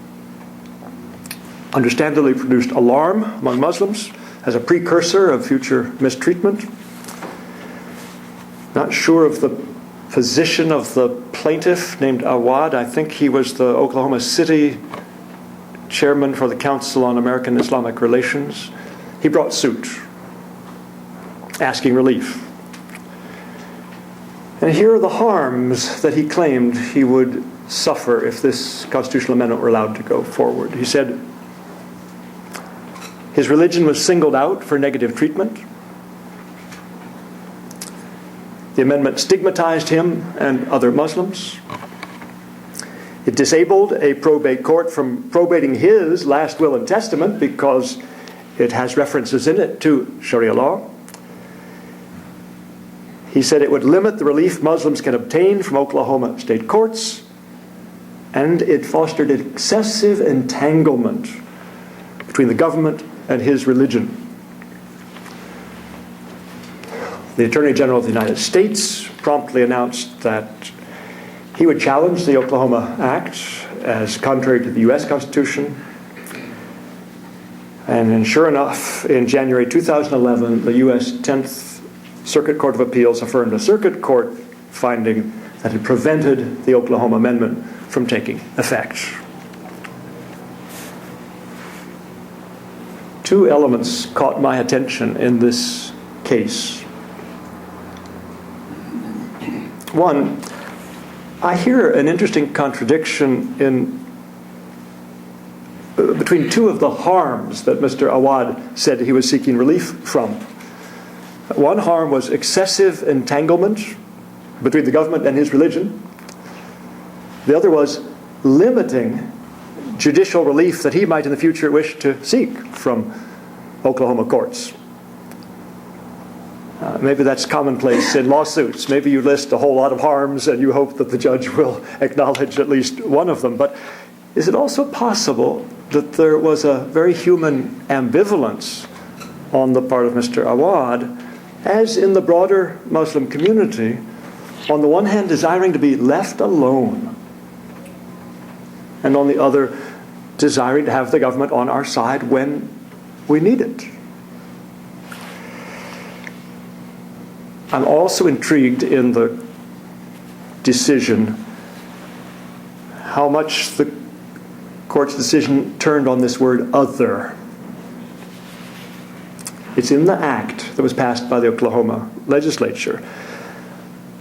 understandably produced alarm among Muslims as a precursor of future mistreatment. Not sure of the position of the plaintiff named Awad. I think he was the Oklahoma City chairman for the Council on American Islamic Relations. He brought suit, asking relief. And here are the harms that he claimed he would suffer if this constitutional amendment were allowed to go forward. He said his religion was singled out for negative treatment. The amendment stigmatized him and other Muslims. It disabled a probate court from probating his last will and testament because it has references in it to Sharia law. He said it would limit the relief Muslims can obtain from Oklahoma state courts, and it fostered excessive entanglement between the government and his religion. The Attorney General of the United States promptly announced that he would challenge the Oklahoma Act as contrary to the U.S. Constitution. And sure enough, in January 2011, the U.S. 10th Circuit Court of Appeals affirmed a circuit court finding that it prevented the Oklahoma Amendment from taking effect. Two elements caught my attention in this case. One, I hear an interesting contradiction between two of the harms that Mr. Awad said he was seeking relief from. One harm was excessive entanglement between the government and his religion. The other was limiting judicial relief that he might in the future wish to seek from Oklahoma courts. Maybe that's commonplace in lawsuits. Maybe you list a whole lot of harms and you hope that the judge will acknowledge at least one of them. But is it also possible that there was a very human ambivalence on the part of Mr. Awad, as in the broader Muslim community, on the one hand desiring to be left alone, and on the other desiring to have the government on our side when we need it? I'm also intrigued in the decision how much the court's decision turned on this word other. It's in the act that was passed by the Oklahoma legislature.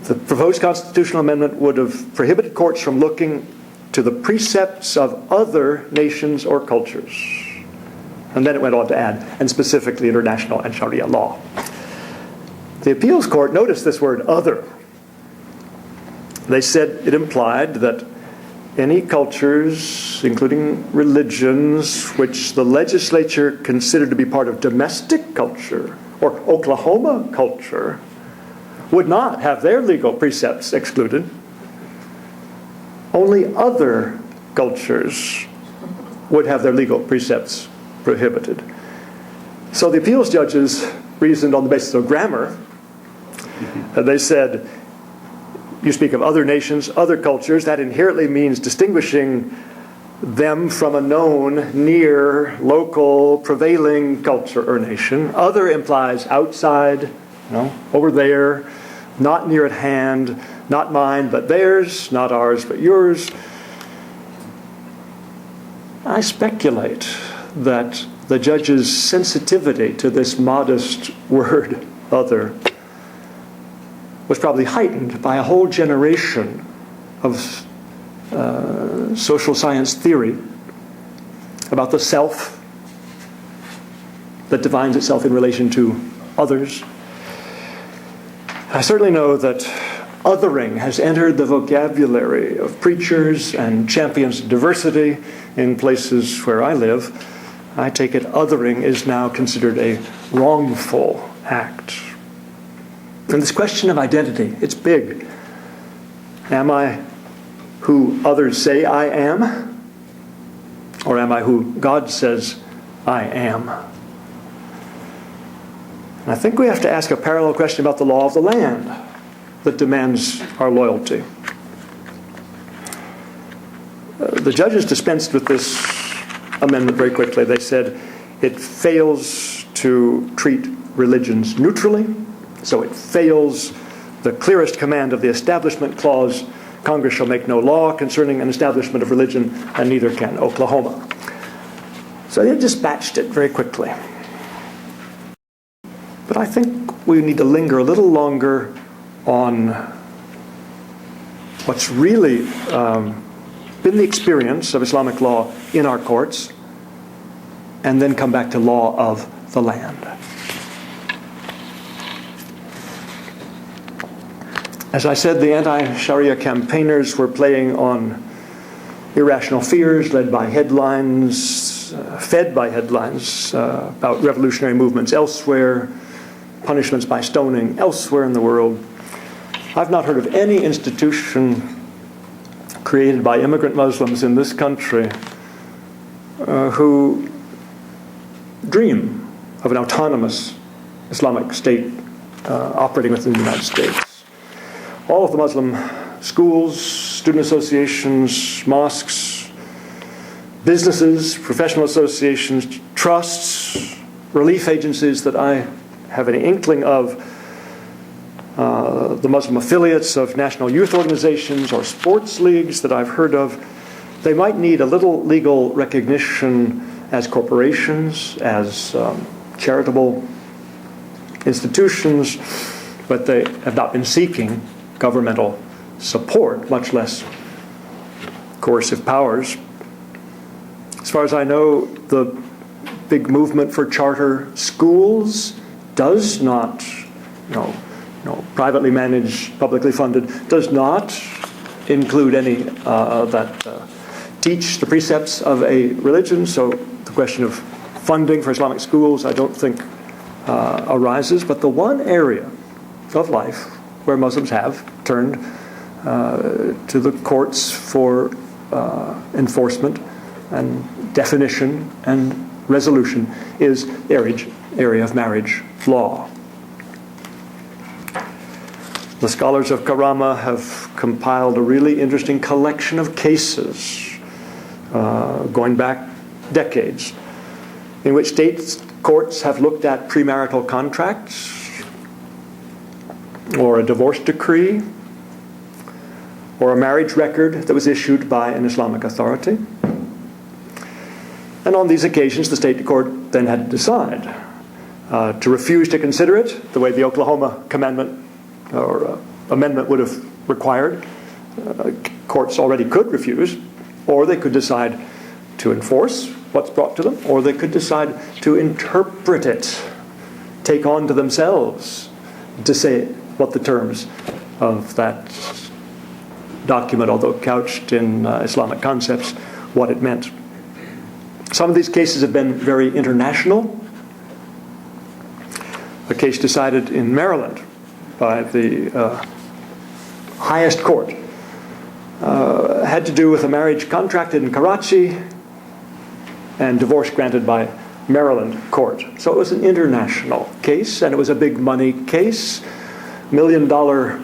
The proposed constitutional amendment would have prohibited courts from looking to the precepts of other nations or cultures. And then it went on to add, and specifically international and Sharia law. The appeals court noticed this word other. They said it implied that any cultures, including religions, which the legislature considered to be part of domestic culture or Oklahoma culture, would not have their legal precepts excluded. Only other cultures would have their legal precepts prohibited. So the appeals judges reasoned on the basis of grammar. They said, you speak of other nations, other cultures, that inherently means distinguishing them from a known, near, local, prevailing culture or nation. Other implies outside, over there, not near at hand, not mine but theirs, not ours but yours. I speculate that the judge's sensitivity to this modest word, other, was probably heightened by a whole generation of social science theory about the self that defines itself in relation to others. I certainly know that othering has entered the vocabulary of preachers and champions of diversity in places where I live. I take it othering is now considered a wrongful act. And this question of identity, it's big. Am I who others say I am? Or am I who God says I am? And I think we have to ask a parallel question about the law of the land that demands our loyalty. The judges dispensed with this amendment very quickly. They said it fails to treat religions neutrally, so it fails the clearest command of the Establishment Clause: Congress shall make no law concerning an establishment of religion, and neither can Oklahoma. So they dispatched it very quickly. But I think we need to linger a little longer on what's really been the experience of Islamic law in our courts, and then come back to law of the land. As I said, the anti-Sharia campaigners were playing on irrational fears led by headlines, fed by headlines about revolutionary movements elsewhere, punishments by stoning elsewhere in the world. I've not heard of any institution created by immigrant Muslims in this country who dream of an autonomous Islamic state operating within the United States. All of the Muslim schools, student associations, mosques, businesses, professional associations, trusts, relief agencies that I have any inkling of, the Muslim affiliates of national youth organizations or sports leagues that I've heard of, they might need a little legal recognition as corporations, as charitable institutions, but they have not been seeking governmental support, much less coercive powers. As far as I know, the big movement for charter schools does not, privately managed, publicly funded, does not include any that teach the precepts of a religion. So the question of funding for Islamic schools, I don't think arises. But the one area of life where Muslims have turned to the courts for enforcement and definition and resolution is the area of marriage law. The scholars of KARAMAH have compiled a really interesting collection of cases going back decades in which state courts have looked at premarital contracts or a divorce decree or a marriage record that was issued by an Islamic authority. And on these occasions, the state court then had to decide to refuse to consider it the way the Oklahoma commandment or amendment would have required. Courts already could refuse, or they could decide to enforce what's brought to them, or they could decide to interpret it, take on to themselves to say what the terms of that document, although couched in Islamic concepts, what it meant. Some of these cases have been very international. A case decided in Maryland by the highest court had to do with a marriage contracted in Karachi and divorce granted by Maryland court. So it was an international case, and it was a big money case. $1 million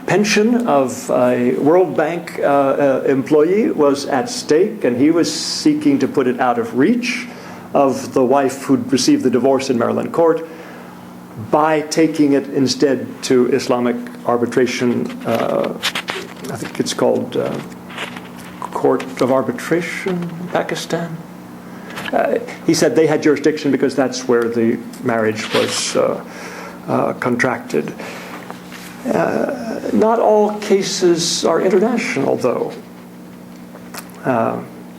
pension of a World Bank employee was at stake, and he was seeking to put it out of reach of the wife who'd received the divorce in Maryland court by taking it instead to Islamic arbitration. I think it's called Court of Arbitration in Pakistan. He said they had jurisdiction because that's where the marriage was contracted. Not all cases are international, though.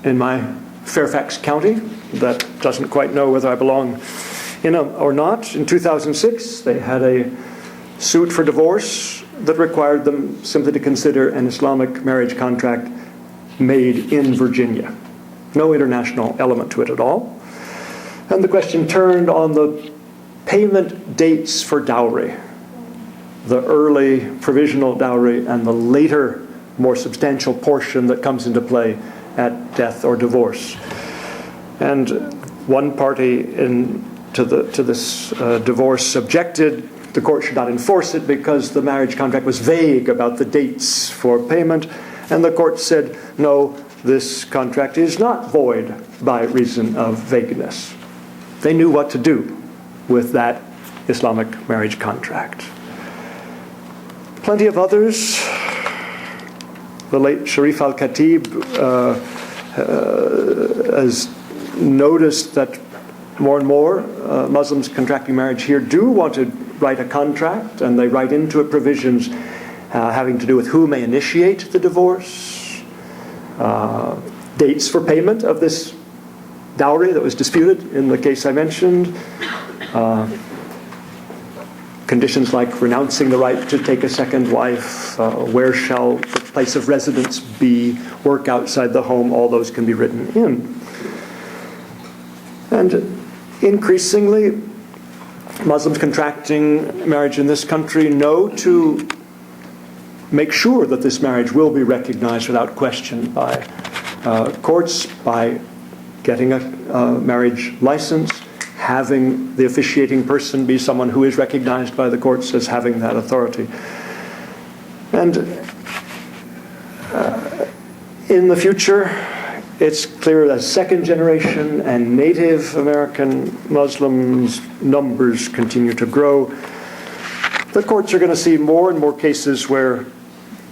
In my Fairfax County, that doesn't quite know whether I belong in or not, in 2006, they had a suit for divorce that required them simply to consider an Islamic marriage contract made in Virginia. No international element to it at all. And the question turned on the payment dates for dowry, the early provisional dowry and the later, more substantial portion that comes into play at death or divorce. And one party to this divorce objected. The court should not enforce it because the marriage contract was vague about the dates for payment. And the court said, no, this contract is not void by reason of vagueness. They knew what to do with that Islamic marriage contract. Plenty of others. The late Sharif Al-Khatib has noticed that more and more Muslims contracting marriage here do want to write a contract, and they write into it provisions having to do with who may initiate the divorce, dates for payment of this dowry that was disputed in the case I mentioned, conditions like renouncing the right to take a second wife, where shall the place of residence be, work outside the home, all those can be written in. And increasingly, Muslims contracting marriage in this country know to make sure that this marriage will be recognized without question by courts, by getting a marriage license, having the officiating person be someone who is recognized by the courts as having that authority. And in the future, it's clear that second generation and Native American Muslims numbers continue to grow. The courts are going to see more and more cases where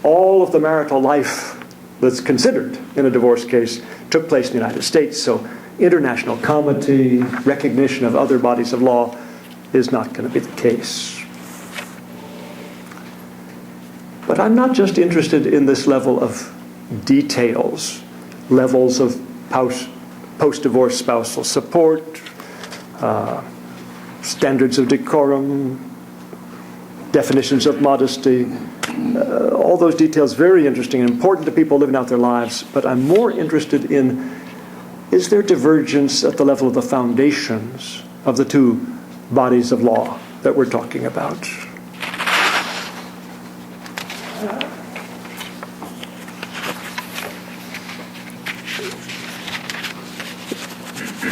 all of the marital life that's considered in a divorce case took place in the United States. So international comity, recognition of other bodies of law is not going to be the case. But I'm not just interested in this level of details, levels of post-divorce spousal support, standards of decorum, definitions of modesty, all those details very interesting and important to people living out their lives, but I'm more interested in, is there divergence at the level of the foundations of the two bodies of law that we're talking about?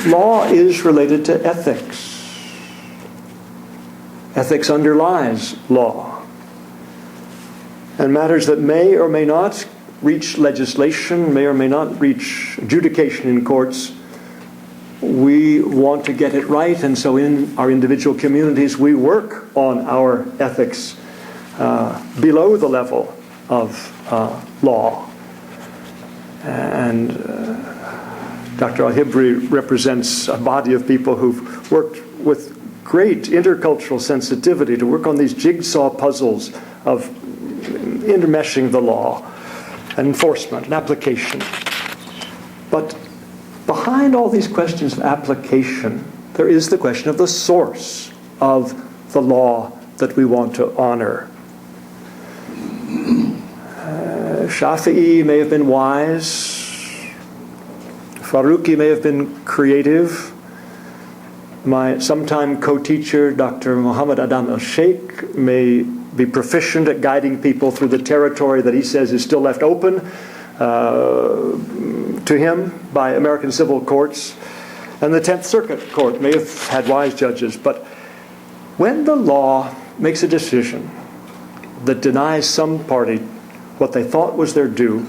Law is related to ethics. Ethics underlies law. And matters that may or may not reach legislation, may or may not reach adjudication in courts, we want to get it right, and so in our individual communities we work on our ethics below the level of law. And Dr. Al-Hibri represents a body of people who've worked with great intercultural sensitivity to work on these jigsaw puzzles of intermeshing the law, and enforcement, and application. But behind all these questions of application, there is the question of the source of the law that we want to honor. Shafi'i may have been wise. Faruqi may have been creative. My sometime co-teacher, Dr. Muhammad Adam al-Sheikh, may be proficient at guiding people through the territory that he says is still left open to him by American civil courts. And the 10th Circuit Court may have had wise judges. But when the law makes a decision that denies some party what they thought was their due,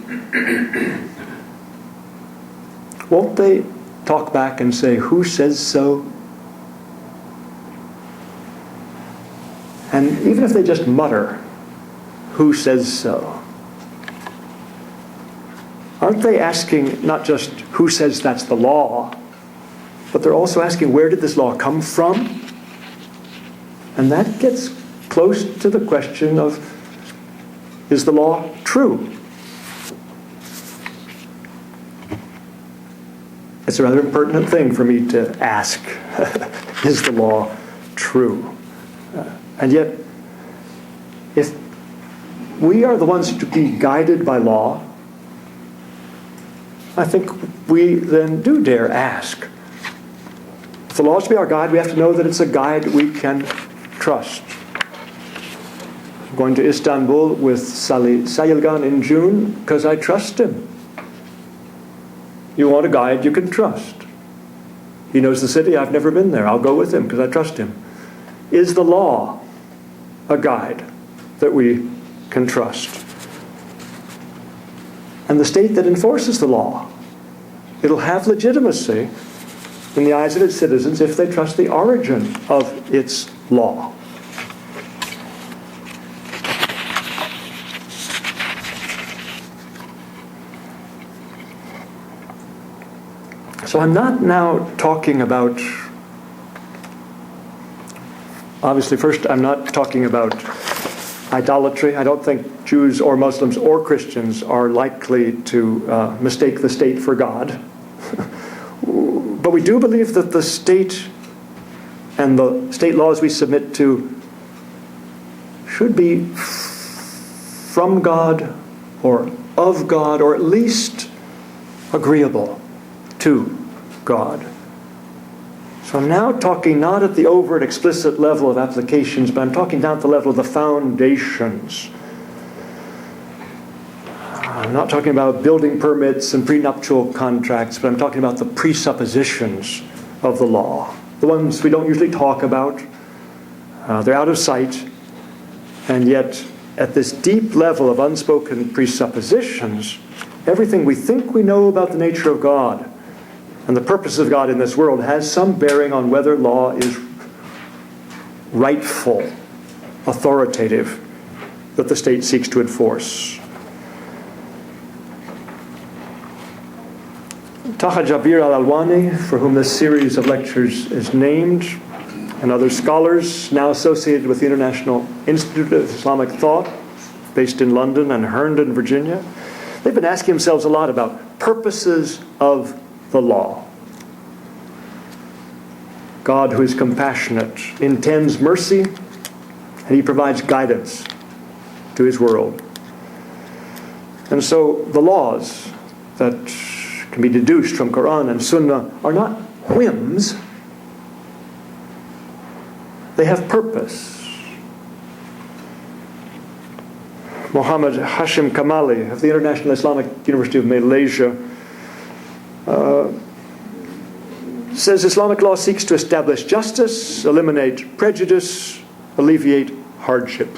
won't they talk back and say, who says so? And even if they just mutter, who says so? Aren't they asking not just who says that's the law, but they're also asking where did this law come from? And that gets close to the question of Is the law true? It's a rather impertinent thing for me to ask. Is the law true? And yet, if we are the ones to be guided by law, I think we then do dare ask. If the law is to be our guide, we have to know that it's a guide we can trust. I'm going to Istanbul with Salih Sayilgan in June because I trust him. You want a guide you can trust. He knows the city. I've never been there. I'll go with him because I trust him. Is the law a guide that we can trust? And the state that enforces the law, it'll have legitimacy in the eyes of its citizens if they trust the origin of its law. So I'm not now talking about, obviously first I'm not talking about idolatry. I don't think Jews or Muslims or Christians are likely to mistake the state for God. But we do believe that the state and the state laws we submit to should be from God or of God, or at least agreeable to God. So I'm now talking not at the overt, explicit level of applications, but I'm talking down at the level of the foundations. I'm not talking about building permits and prenuptial contracts, but I'm talking about the presuppositions of the law. The ones we don't usually talk about. They're out of sight. And yet, at this deep level of unspoken presuppositions, everything we think we know about the nature of God and the purpose of God in this world has some bearing on whether law is rightful, authoritative, that the state seeks to enforce. Taha Jabir Al-AL-WANI, for whom this series of lectures is named, and other scholars now associated with the International Institute of Islamic Thought, based in London and Herndon, Virginia, they've been asking themselves a lot about purposes of the law. God, who is compassionate, intends mercy, and He provides guidance to His world. And so the laws that can be deduced from Quran and Sunnah are not whims. They have purpose. Muhammad Hashim Kamali of the International Islamic University of Malaysia says Islamic law seeks to establish justice, eliminate prejudice, alleviate hardship.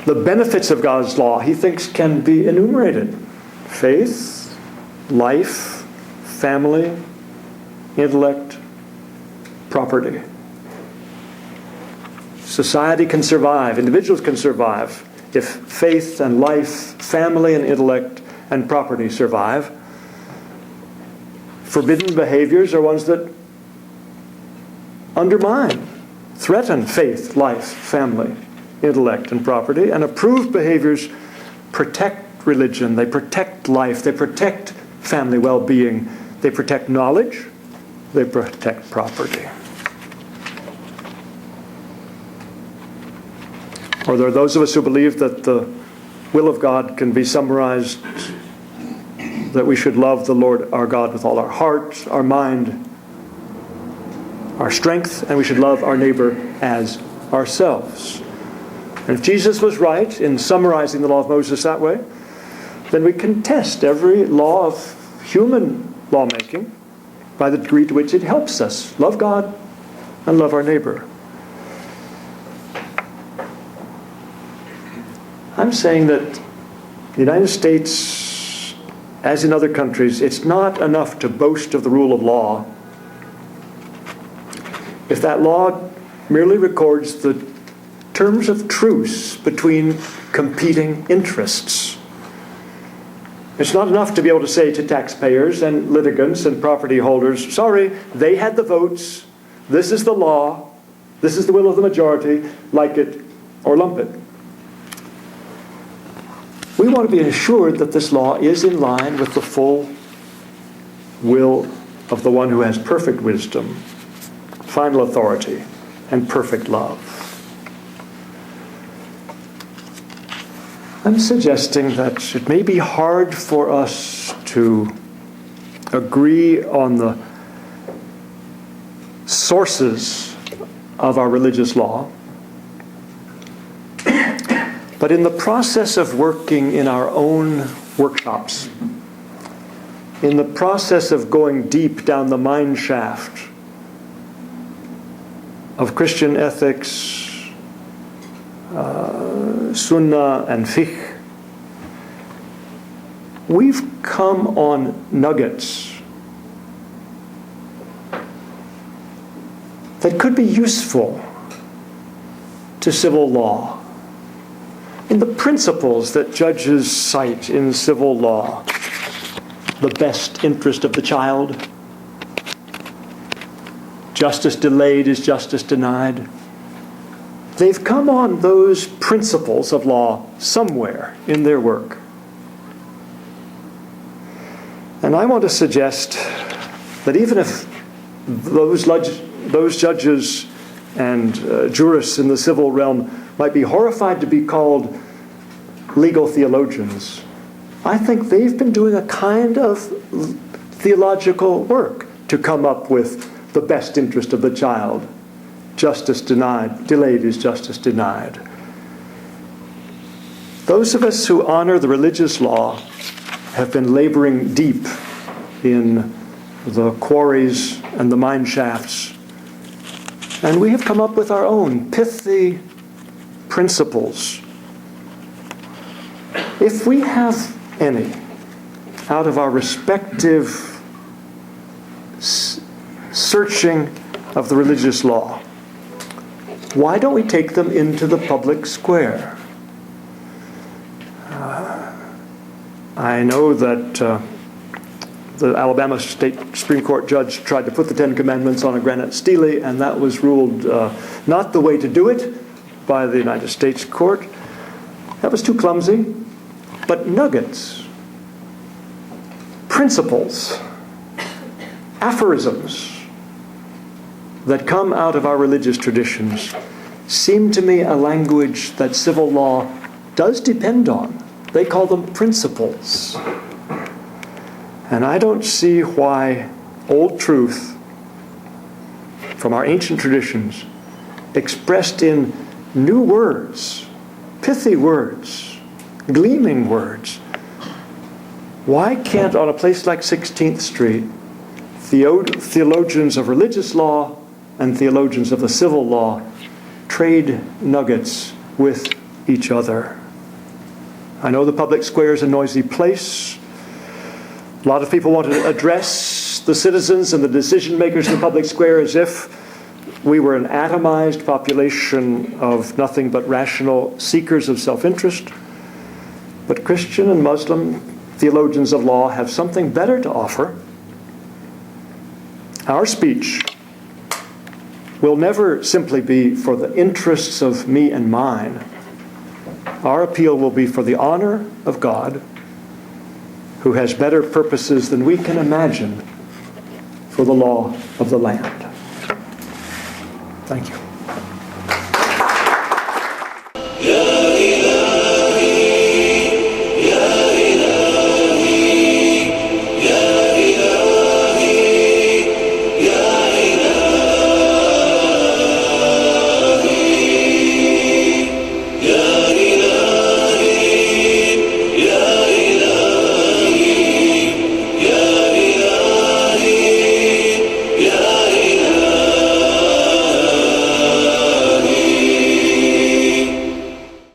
The benefits of God's law, he thinks, can be enumerated. Faith, life, family, intellect, property. Society can survive, individuals can survive, if faith and life, family and intellect and property survive. Forbidden behaviors are ones that undermine, threaten faith, life, family, intellect, and property. And approved behaviors protect religion, they protect life, they protect family well-being, they protect knowledge, they protect property. Or there are those of us who believe that the will of God can be summarized that we should love the Lord our God with all our heart, our mind, our strength, and we should love our neighbor as ourselves. And if Jesus was right in summarizing the law of Moses that way, then we can test every law of human lawmaking by the degree to which it helps us love God and love our neighbor. I'm saying that the United States, as in other countries, it's not enough to boast of the rule of law if that law merely records the terms of truce between competing interests. It's not enough to be able to say to taxpayers and litigants and property holders, sorry, they had the votes, this is the law, This is the will of the majority, like it or lump it. We want to be assured that this law is in line with the full will of the one who has perfect wisdom, final authority, and perfect love. I'm suggesting that it may be hard for us to agree on the sources of our religious law, but in the process of working in our own workshops, in the process of going deep down the mine shaft of Christian ethics, Sunnah and Fiqh, we've come on nuggets that could be useful to civil law. In the principles that judges cite in civil law, the best interest of the child, justice delayed is justice denied. They've come on those principles of law somewhere in their work. And I want to suggest that even if those judges and jurists in the civil realm might be horrified to be called legal theologians, I think they've been doing a kind of theological work to come up with the best interest of the child. Justice denied, delayed is justice denied. Those of us who honor the religious law have been laboring deep in the quarries and the mine shafts, and we have come up with our own pithy principles. If we have any out of our respective searching of the religious law, why don't we take them into the public square? I know that the Alabama State Supreme Court judge tried to put the Ten Commandments on a granite stele, and that was ruled not the way to do it by the United States Court. That was too clumsy. But nuggets, principles, aphorisms that come out of our religious traditions seem to me a language that civil law does depend on. They call them principles. And I don't see why old truth from our ancient traditions, expressed in new words, pithy words, gleaming words, why can't, on a place like 16th Street, theologians of religious law and theologians of the civil law trade nuggets with each other? I know the public square is a noisy place. A lot of people want to address the citizens and the decision makers in the public square as if we were an atomized population of nothing but rational seekers of self-interest. But Christian and Muslim theologians of law have something better to offer. Our speech will never simply be for the interests of me and mine. Our appeal will be for the honor of God, who has better purposes than we can imagine for the law of the land. Thank you.